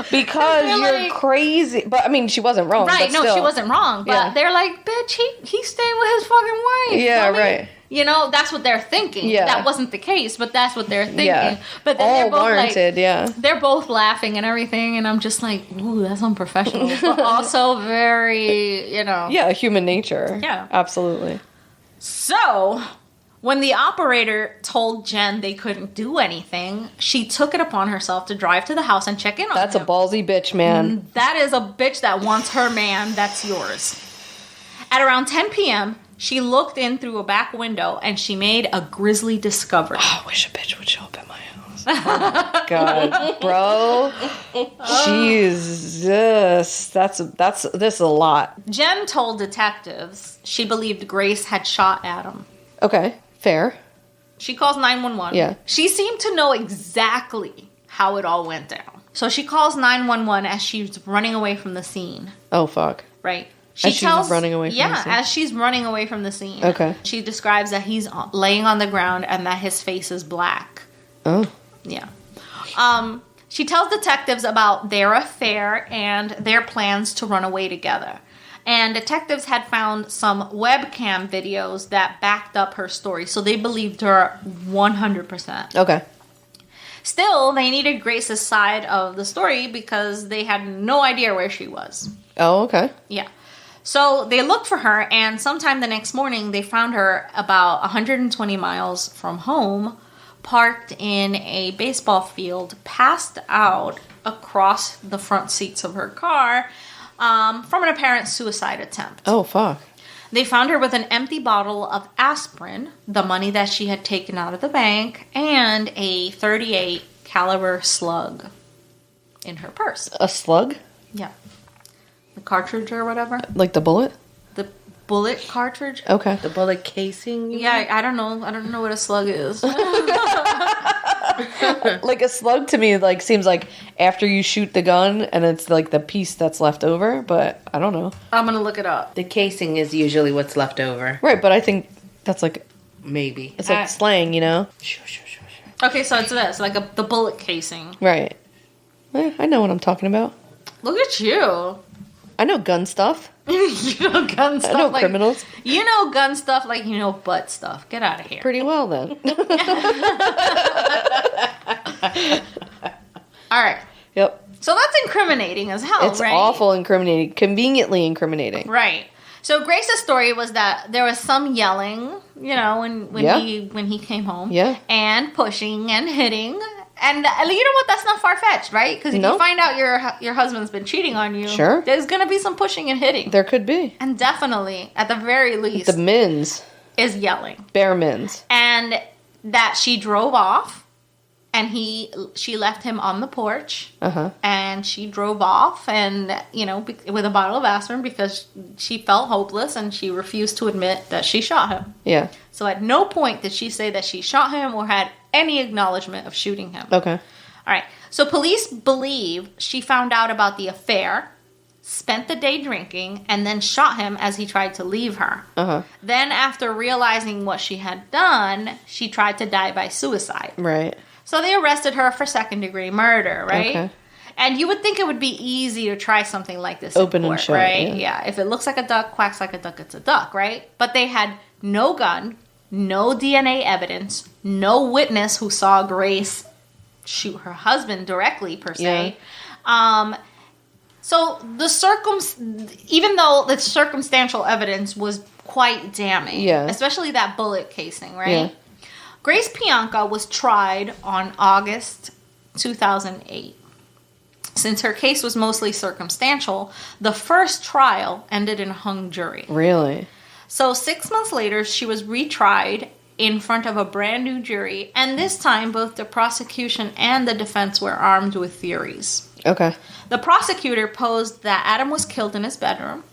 Because you're like, crazy. But, I mean, she wasn't wrong. Right, no, still. she wasn't wrong. But they're like, bitch, he's staying with his fucking wife. Yeah, right. You know, that's what they're thinking. Yeah. That wasn't the case, but that's what they're thinking. Yeah. But then all they're both warranted, they're both laughing and everything, and I'm just like, ooh, that's unprofessional. But also very, Yeah, human nature. Yeah. Absolutely. So, when the operator told Jen they couldn't do anything, she took it upon herself to drive to the house and check in on him. That's a ballsy bitch, man. That is a bitch that wants her man. That's yours. At around 10 p.m., she looked in through a back window and she made a grisly discovery. Oh, I wish a bitch would show up at my house. Oh, God, bro. Jesus. This is a lot. Jen told detectives she believed Grace had shot Adam. Okay, fair. She calls 911. Yeah. She seemed to know exactly how it all went down. So she calls 911 as she's running away from the scene. Oh, fuck. Right. She's running away from the scene? Yeah, as she's running away from the scene. Okay. She describes that he's laying on the ground and that his face is black. Oh. Yeah. She tells detectives about their affair and their plans to run away together. And detectives had found some webcam videos that backed up her story, so they believed her 100%. Okay. Still, they needed Grace's side of the story because they had no idea where she was. Oh, okay. Yeah. So they looked for her, and sometime the next morning, they found her about 120 miles from home, parked in a baseball field, passed out across the front seats of her car from an apparent suicide attempt. Oh, fuck. They found her with an empty bottle of aspirin, the money that she had taken out of the bank, and a .38 caliber slug in her purse. A slug? Yeah. The cartridge or whatever. Like the bullet? The bullet cartridge. Okay. The bullet casing? Yeah, I don't know. I don't know what a slug is. Like a slug to me seems like after you shoot the gun and it's like the piece that's left over, but I don't know. I'm going to look it up. The casing is usually what's left over. Right, but I think that's like... Maybe. It's like slang, you know? Sure. Okay, so it's this, the bullet casing. Right. I know what I'm talking about. Look at you. I know gun stuff. You know gun stuff. I know criminals. You know gun stuff like you know butt stuff. Get out of here. Pretty well, then. All right. Yep. So that's incriminating as hell, It's right? awful incriminating. Conveniently incriminating. Right. So Grace's story was that there was some yelling, when he came home. Yeah. And pushing and hitting. And you know what? That's not far-fetched, right? Because if you find out your husband's been cheating on you, sure, there's going to be some pushing and hitting. There could be. And definitely, at the very least, the mins is yelling. Bare mins. And that she drove off, and she left him on the porch, and she drove off, and, with a bottle of aspirin because she felt hopeless, and she refused to admit that she shot him. Yeah. So at no point did she say that she shot him or had any acknowledgement of shooting him. Okay. All right. So police believe she found out about the affair, spent the day drinking, and then shot him as he tried to leave her. Uh-huh. Then after realizing what she had done, she tried to die by suicide. Right. So they arrested her for second-degree murder, right? Okay. And you would think it would be easy to try something like this Open in and court, shut, right? yeah. If it looks like a duck, quacks like a duck, it's a duck, right? But they had no gun, no DNA evidence, no witness who saw Grace shoot her husband directly, per se. Yeah. So even though the circumstantial evidence was quite damning, Yeah. especially that bullet casing, right? Yeah. Grace Pianka was tried on August 2008. Since her case was mostly circumstantial, the first trial ended in a hung jury. Really? So 6 months later, she was retried in front of a brand new jury, and this time both the prosecution and the defense were armed with theories. Okay. The prosecutor posed that Adam was killed in his bedroom.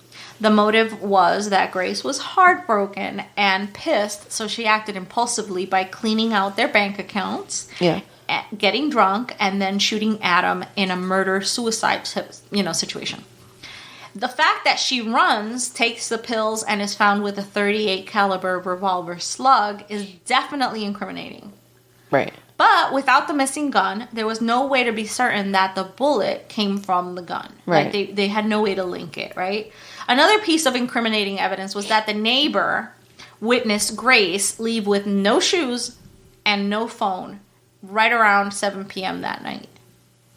The motive was that Grace was heartbroken and pissed, so she acted impulsively by cleaning out their bank accounts, Yeah. getting drunk, and then shooting Adam in a murder-suicide situation. The fact that she runs, takes the pills, and is found with a .38 caliber revolver slug is definitely incriminating. Right. But without the missing gun, there was no way to be certain that the bullet came from the gun. Right. Like they had no way to link it, right? Another piece of incriminating evidence was that the neighbor witnessed Grace leave with no shoes and no phone right around 7 p.m. that night.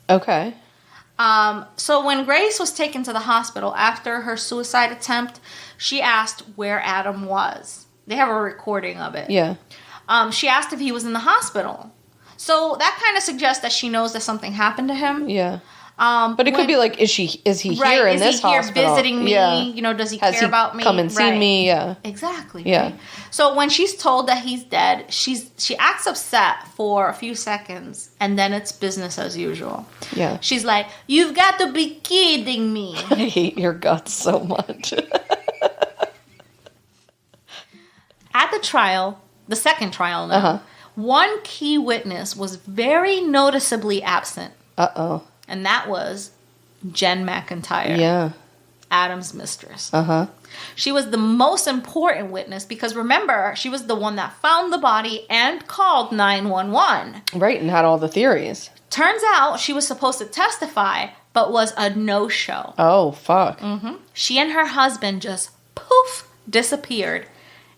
Okay. So when Grace was taken to the hospital after her suicide attempt, she asked where Adam was. They have a recording of it. Yeah. She asked if he was in the hospital. So that kind of suggests that she knows that something happened to him. Yeah. But it could be like, is he here in this hospital? Is he here visiting me? Yeah. Does he Has care about me? Come and see me. Yeah. Exactly. Yeah. Right? So when she's told that he's dead, she acts upset for a few seconds, and then it's business as usual. Yeah. She's like, "You've got to be kidding me." I hate your guts so much. At the trial, the second trial now, one key witness was very noticeably absent. Uh-oh. And that was Jen McIntyre. Yeah. Adam's mistress. Uh-huh. She was the most important witness because, remember, she was the one that found the body and called 911. Right, and had all the theories. Turns out she was supposed to testify, but was a no-show. Oh, fuck. She and her husband just poof disappeared.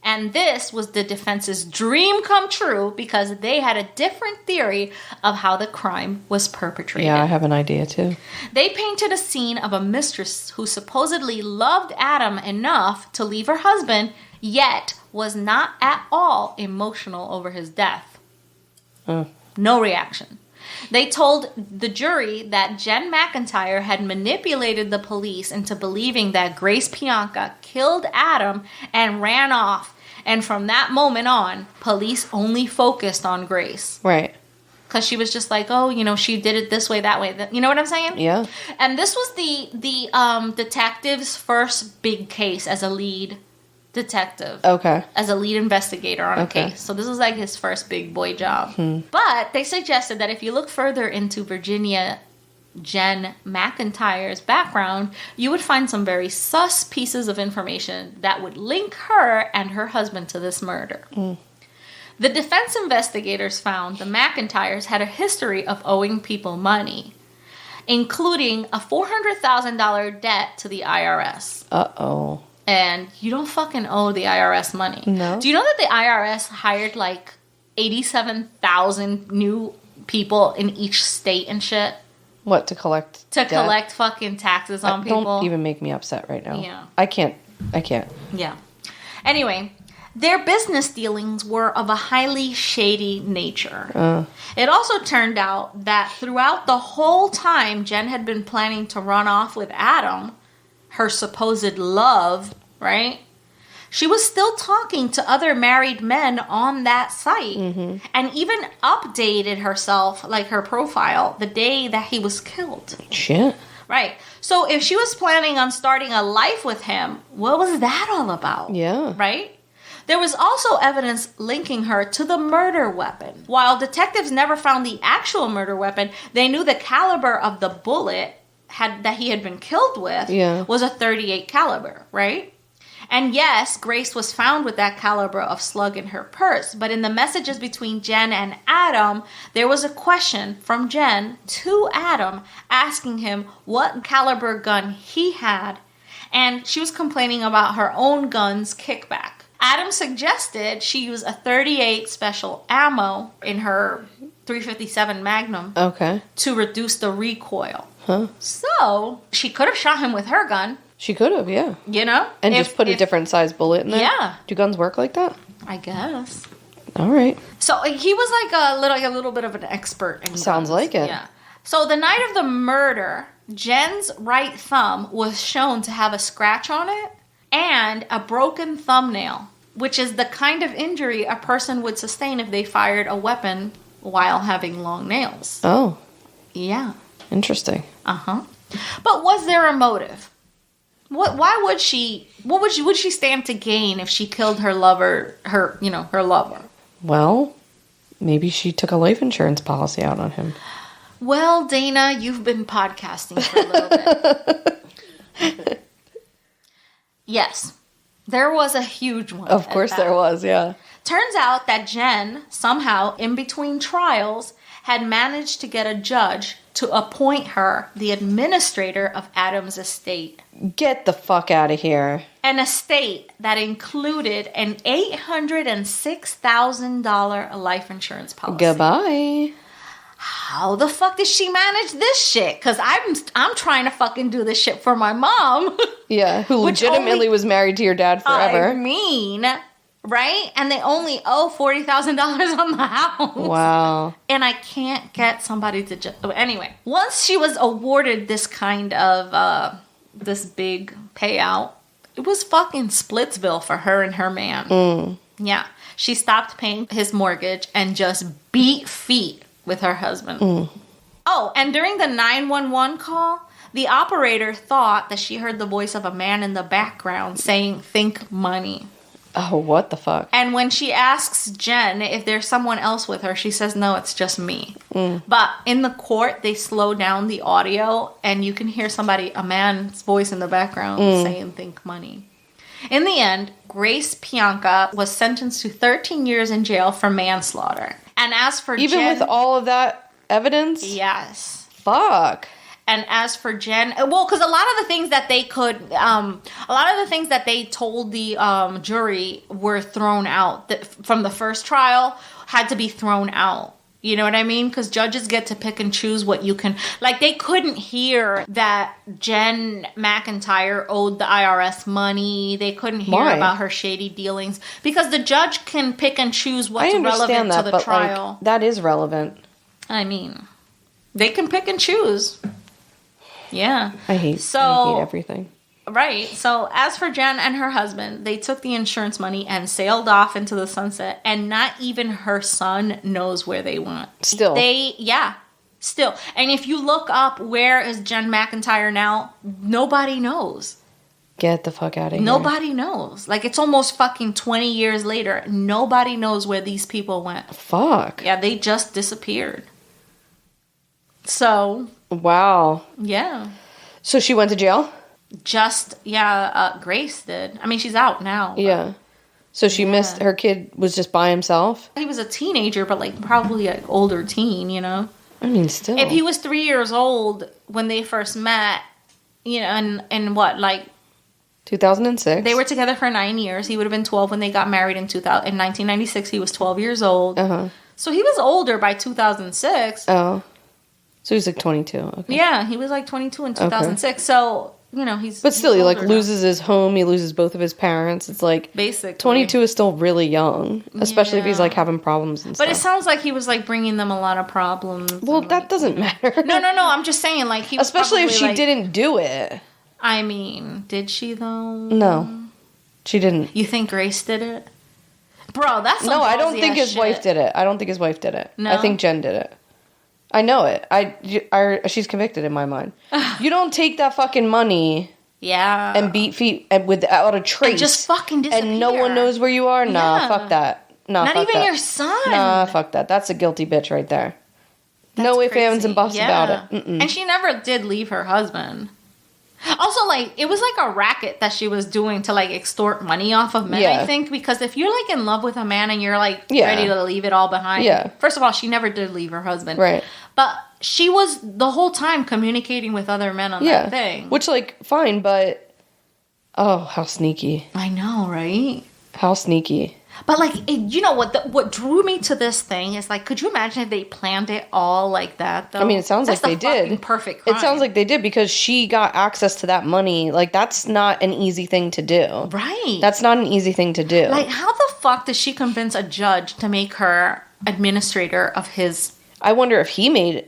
And this was the defense's dream come true because they had a different theory of how the crime was perpetrated. Yeah, I have an idea too. They painted a scene of a mistress who supposedly loved Adam enough to leave her husband, yet was not at all emotional over his death. No reaction. They told the jury that Jen McIntyre had manipulated the police into believing that Grace Pianka killed Adam and ran off. And from that moment on, police only focused on Grace. Right. Because she was just like, oh, she did it this way, that way. You know what I'm saying? Yeah. And this was the detective's first big case as a lead detective. Okay. As a lead investigator on a case. So this was like his first big boy job. But they suggested that if you look further into Virginia Jen McIntyre's background, you would find some very sus pieces of information that would link her and her husband to this murder. The defense investigators found the McIntyres had a history of owing people money, including a $400,000 debt to the IRS. Uh-oh. And you don't fucking owe the IRS money. No. Do you know that the IRS hired like 87,000 new people in each state and shit? What, to collect To debt? collect fucking taxes on people? Don't even make me upset right now. Yeah. I can't. Yeah. Anyway, their business dealings were of a highly shady nature. It also turned out that throughout the whole time Jen had been planning to run off with Adam, her supposed love, right? She was still talking to other married men on that site and even updated herself, like her profile, the day that he was killed. Shit. Right. So if she was planning on starting a life with him, what was that all about? Yeah. Right? There was also evidence linking her to the murder weapon. While detectives never found the actual murder weapon, they knew the caliber of the bullet that he had been killed with was a .38 caliber, right? And yes, Grace was found with that caliber of slug in her purse, but in the messages between Jen and Adam, there was a question from Jen to Adam asking him what caliber gun he had, and she was complaining about her own gun's kickback. Adam suggested she use a .38 special ammo in her .357 Magnum to reduce the recoil. So, she could have shot him with her gun. She could have, yeah. You know? And just put a different size bullet in there? Yeah. Do guns work like that? I guess. All right. So he was like a little bit of an expert in guns. Sounds like it. Yeah. So the night of the murder, Jen's right thumb was shown to have a scratch on it and a broken thumbnail, which is the kind of injury a person would sustain if they fired a weapon while having long nails. Oh. Yeah. Interesting. Uh-huh. But was there a motive? Why would she? What would she stand to gain if she killed her lover? Her lover. Well, maybe she took a life insurance policy out on him. Well, Dana, you've been podcasting for a little bit. Yes, there was a huge one. Of course, there was. Yeah. Turns out that Jen somehow, in between trials, had managed to get a judge to appoint her the administrator of Adam's estate. Get the fuck out of here. An estate that included an $806,000 life insurance policy. Goodbye. How the fuck did she manage this shit? Because I'm trying to fucking do this shit for my mom. Yeah, who legitimately was married to your dad forever. I mean... Right? And they only owe $40,000 on the house. Wow. And I can't get somebody to just... Anyway, once she was awarded this kind of, this big payout, it was fucking Splitsville for her and her man. Yeah. She stopped paying his mortgage and just beat feet with her husband. Oh, and during the 911 call, the operator thought that she heard the voice of a man in the background saying, "Think money." Oh, what the fuck? And when she asks Jen if there's someone else with her, she says, no, it's just me. But in the court, they slow down the audio, and you can hear a man's voice in the background saying, "Think money." In the end, Grace Pianka was sentenced to 13 years in jail for manslaughter. And as for Even Jen... with all of that evidence? Yes. Fuck. And as for Jen, well, because a lot of the things that they told the jury were thrown out from the first trial had to be thrown out. You know what I mean? Because judges get to pick and choose what you can... Like, they couldn't hear that Jen McIntyre owed the IRS money. They couldn't hear about her shady dealings. Because the judge can pick and choose what's relevant to the trial. Like, that is relevant. I mean, they can pick and choose. Yeah. I hate everything. Right. So as for Jen and her husband, they took the insurance money and sailed off into the sunset, and not even her son knows where they went. Still. Still. And if you look up where is Jen McIntyre now, nobody knows. Get the fuck out of here. Nobody knows. Like, it's almost fucking 20 years later. Nobody knows where these people went. Fuck. Yeah, they just disappeared. So... Wow. Yeah. So she went to jail? Grace did. I mean, she's out now. Yeah. So she missed... Her kid was just by himself? He was a teenager, but, like, probably an older teen, you know? I mean, still. If he was 3 years old when they first met, you know, and what, like... 2006. They were together for 9 years. He would have been 12 when they got married in 1996. He was 12 years old. Uh-huh. So he was older by 2006. Oh. So he's like 22. Okay. Yeah, he was like 22 in 2006. Okay. So, you know, But still, he like loses his home. He loses both of his parents. It's like... Basically. 22 is still really young. Especially if he's like having problems and stuff. But it sounds like he was like bringing them a lot of problems. Well, that doesn't matter. No. I'm just saying, like, he was especially if she like, didn't do it. I mean, did she though? No. She didn't. You think Grace did it? Bro, that's No, I don't think his wife did it. I don't think his wife did it. No? I think Jen did it. I know it. She's convicted in my mind. You don't take that fucking money Yeah. And beat feet and without a trace. And just fucking disappear. And no one knows where you are? Nah, Yeah. fuck that. Nah, Not fuck even that. your son. Nah, fuck that. That's a guilty bitch right there. That's no ifs, crazy. ands, and buffs about it. And she never did leave her husband. Also, like, it was like a racket that she was doing to, like, extort money off of men, Yeah. I think. Because if you're, like, in love with a man and you're, like, Yeah. ready to leave it all behind. Yeah. First of all, she never did leave her husband. Right. But she was the whole time communicating with other men on that thing. Which, like, fine, but... Oh, how sneaky. I know, right? How sneaky. But, like, you know, what drew me to this thing is, like, could you imagine if they planned it all like that, though? I mean, it sounds That's like they the fucking did. perfect crime. It sounds like they did because she got access to that money. Like, that's not an easy thing to do. Right. That's not an easy thing to do. Like, how the fuck did she convince a judge to make her administrator of his... I wonder if he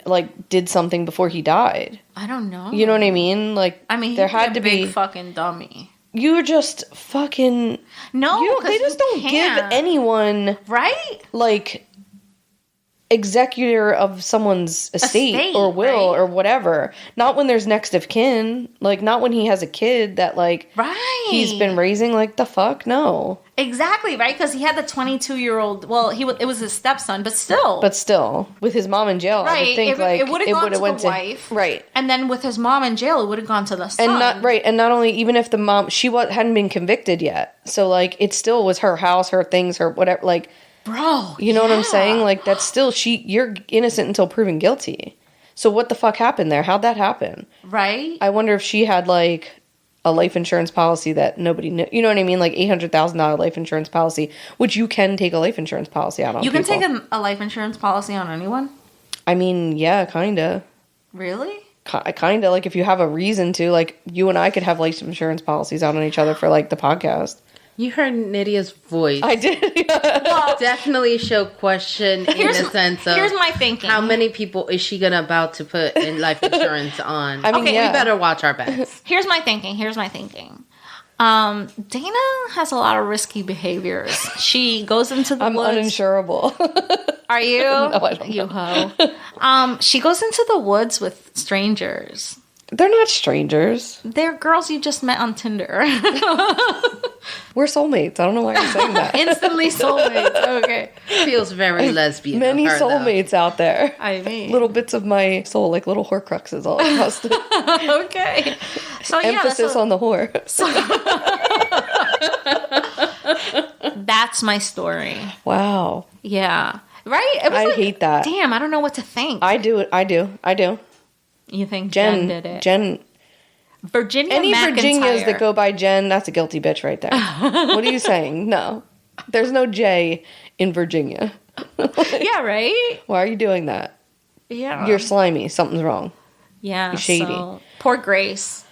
did something before he died. I don't know. You know what I mean? Like, I mean, there he'd had be to a big be. fucking dummy. You're just fucking. No, They just don't give anyone right, like executor of someone's estate or will right? or whatever. Not when there's next of kin. Like, not when he has a kid that like right. he's been raising. Like, the fuck, no. Exactly, right? Because he had the 22-year-old. Well, it was his stepson, but still. But still, with his mom in jail, I right. would think It would have gone to went the wife, right. And then with his mom in jail, it would have gone to the son. And not only even if the mom hadn't been convicted yet, so like it still was her house, her things, her whatever. Like, bro, you know what I'm saying? Like, that's still you're innocent until proven guilty. So what the fuck happened there? How'd that happen? Right. I wonder if she had like a life insurance policy that nobody knew. You know what I mean? Like $800,000 life insurance policy, which you can take a life insurance policy out on. You can people. take a life insurance policy on anyone? I mean, yeah, kinda. Really? Kinda. Like, if you have a reason to, like, you and I could have life insurance policies out on each other for like the podcast. You heard Nydia's voice. I did. Well, Definitely show question in the sense of here's my thinking. how many people is she gonna about to put in life insurance on? I mean, Okay, yeah. We better watch our bets. Here's my thinking. Dana has a lot of risky behaviors. She goes into the I'm woods. uninsurable. Are you? No, I don't You hoe. She goes into the woods with strangers. They're not strangers. They're girls you just met on Tinder. We're soulmates. I don't know why you're saying that. Instantly soulmates. Okay. Feels very lesbian. Many of her, though. soulmates out there. I mean. Little bits of my soul, like little horcruxes all across it. Okay. So yeah. Emphasis on the whore. That's my story. Wow. Yeah. Right? It was I like, hate that. Damn, I don't know what to think. I do. You think Jen did it? Virginia Any McIntyre. Virginias that go by Jen, that's a guilty bitch right there. What are you saying? No. There's no J in Virginia. Yeah, right? Why are you doing that? Yeah. You're slimy. Something's wrong. Yeah. You're shady. So, poor Grace.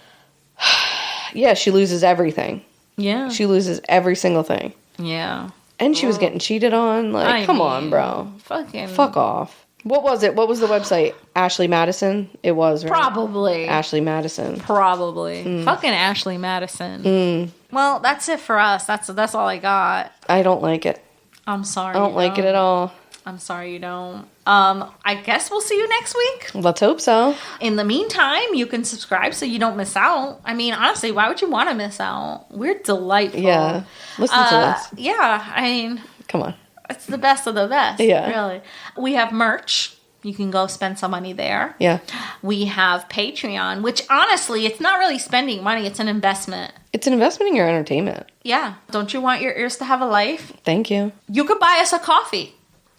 Yeah, she loses everything. Yeah. She loses every single thing. Yeah. And she was getting cheated on. Like, come on, bro. Fucking. Fuck off. What was it? What was the website? Ashley Madison? It was, right? Probably. Ashley Madison. Probably. Fucking Ashley Madison. Well, that's it for us. That's all I got. I don't like it. I'm sorry. I don't like it at all. I'm sorry you don't. I guess we'll see you next week. Let's hope so. In the meantime, you can subscribe so you don't miss out. I mean, honestly, why would you want to miss out? We're delightful. Yeah. Listen to us. Yeah, I mean, Come on. it's the best of the best. Yeah. Really. We have merch. You can go spend some money there. Yeah. We have Patreon, which honestly, it's not really spending money. It's an investment. It's an investment in your entertainment. Yeah. Don't you want your ears to have a life? Thank you. You could buy us a coffee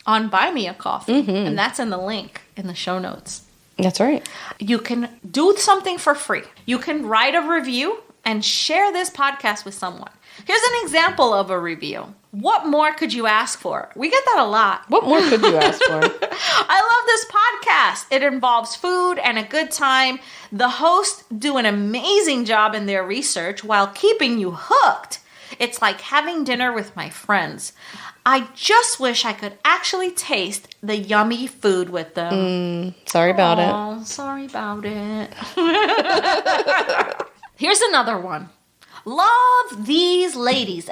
on Buy Me a Coffee. And that's in the link in the show notes. That's right. You can do something for free. You can write a review and share this podcast with someone. Here's an example of a review. What more could you ask for? We get that a lot. What more could you ask for? I love this podcast. It involves food and a good time. The hosts do an amazing job in their research while keeping you hooked. It's like having dinner with my friends. I just wish I could actually taste the yummy food with them. Sorry about it. Oh, sorry about it. Here's another one. Love these ladies! !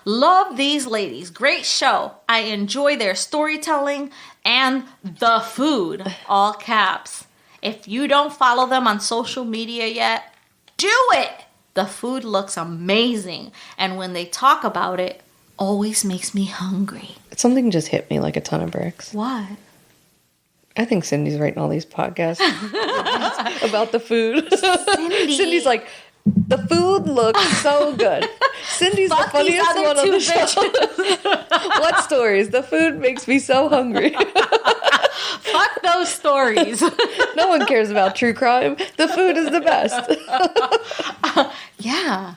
Love these ladies. Great show. I enjoy their storytelling and the food. All caps. If you don't follow them on social media yet, do it. The food looks amazing. And when they talk about it, always makes me hungry. Something just hit me like a ton of bricks. What? I think Cindy's writing all these podcasts about the food. Cindy's like, the food looks so good. Cindy's the funniest one on the show. What stories? The food makes me so hungry. Fuck those stories. No one cares about true crime. The food is the best. Yeah.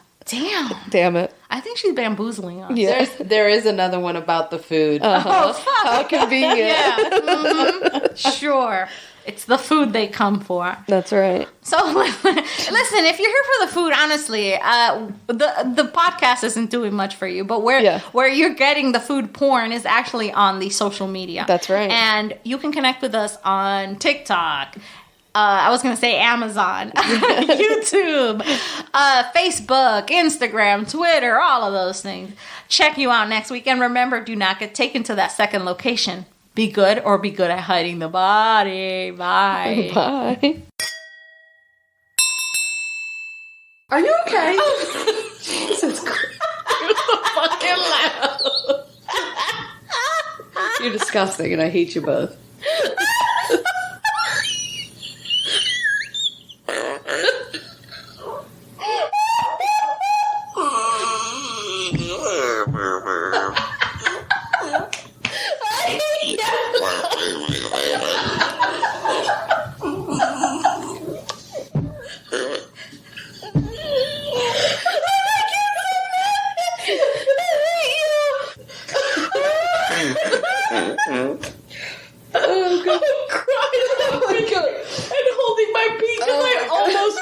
Damn it. I think she's bamboozling us. Yeah. There is another one about the food. Oh, fuck. How convenient. Yeah. Mm-hmm. Sure. It's the food they come for. That's right. So, listen, if you're here for the food, honestly, the podcast isn't doing much for you. But where you're getting the food porn is actually on the social media. That's right. And you can connect with us on TikTok. I was going to say Amazon, YouTube, Facebook, Instagram, Twitter, all of those things. Check you out next week. And remember, do not get taken to that second location. Be good or be good at hiding the body. Bye. Bye. Are you okay? Jesus Christ. You're so fucking loud. You're disgusting and I hate you both. Oh, God. I'm crying. Oh, my God. And holding my pee because I almost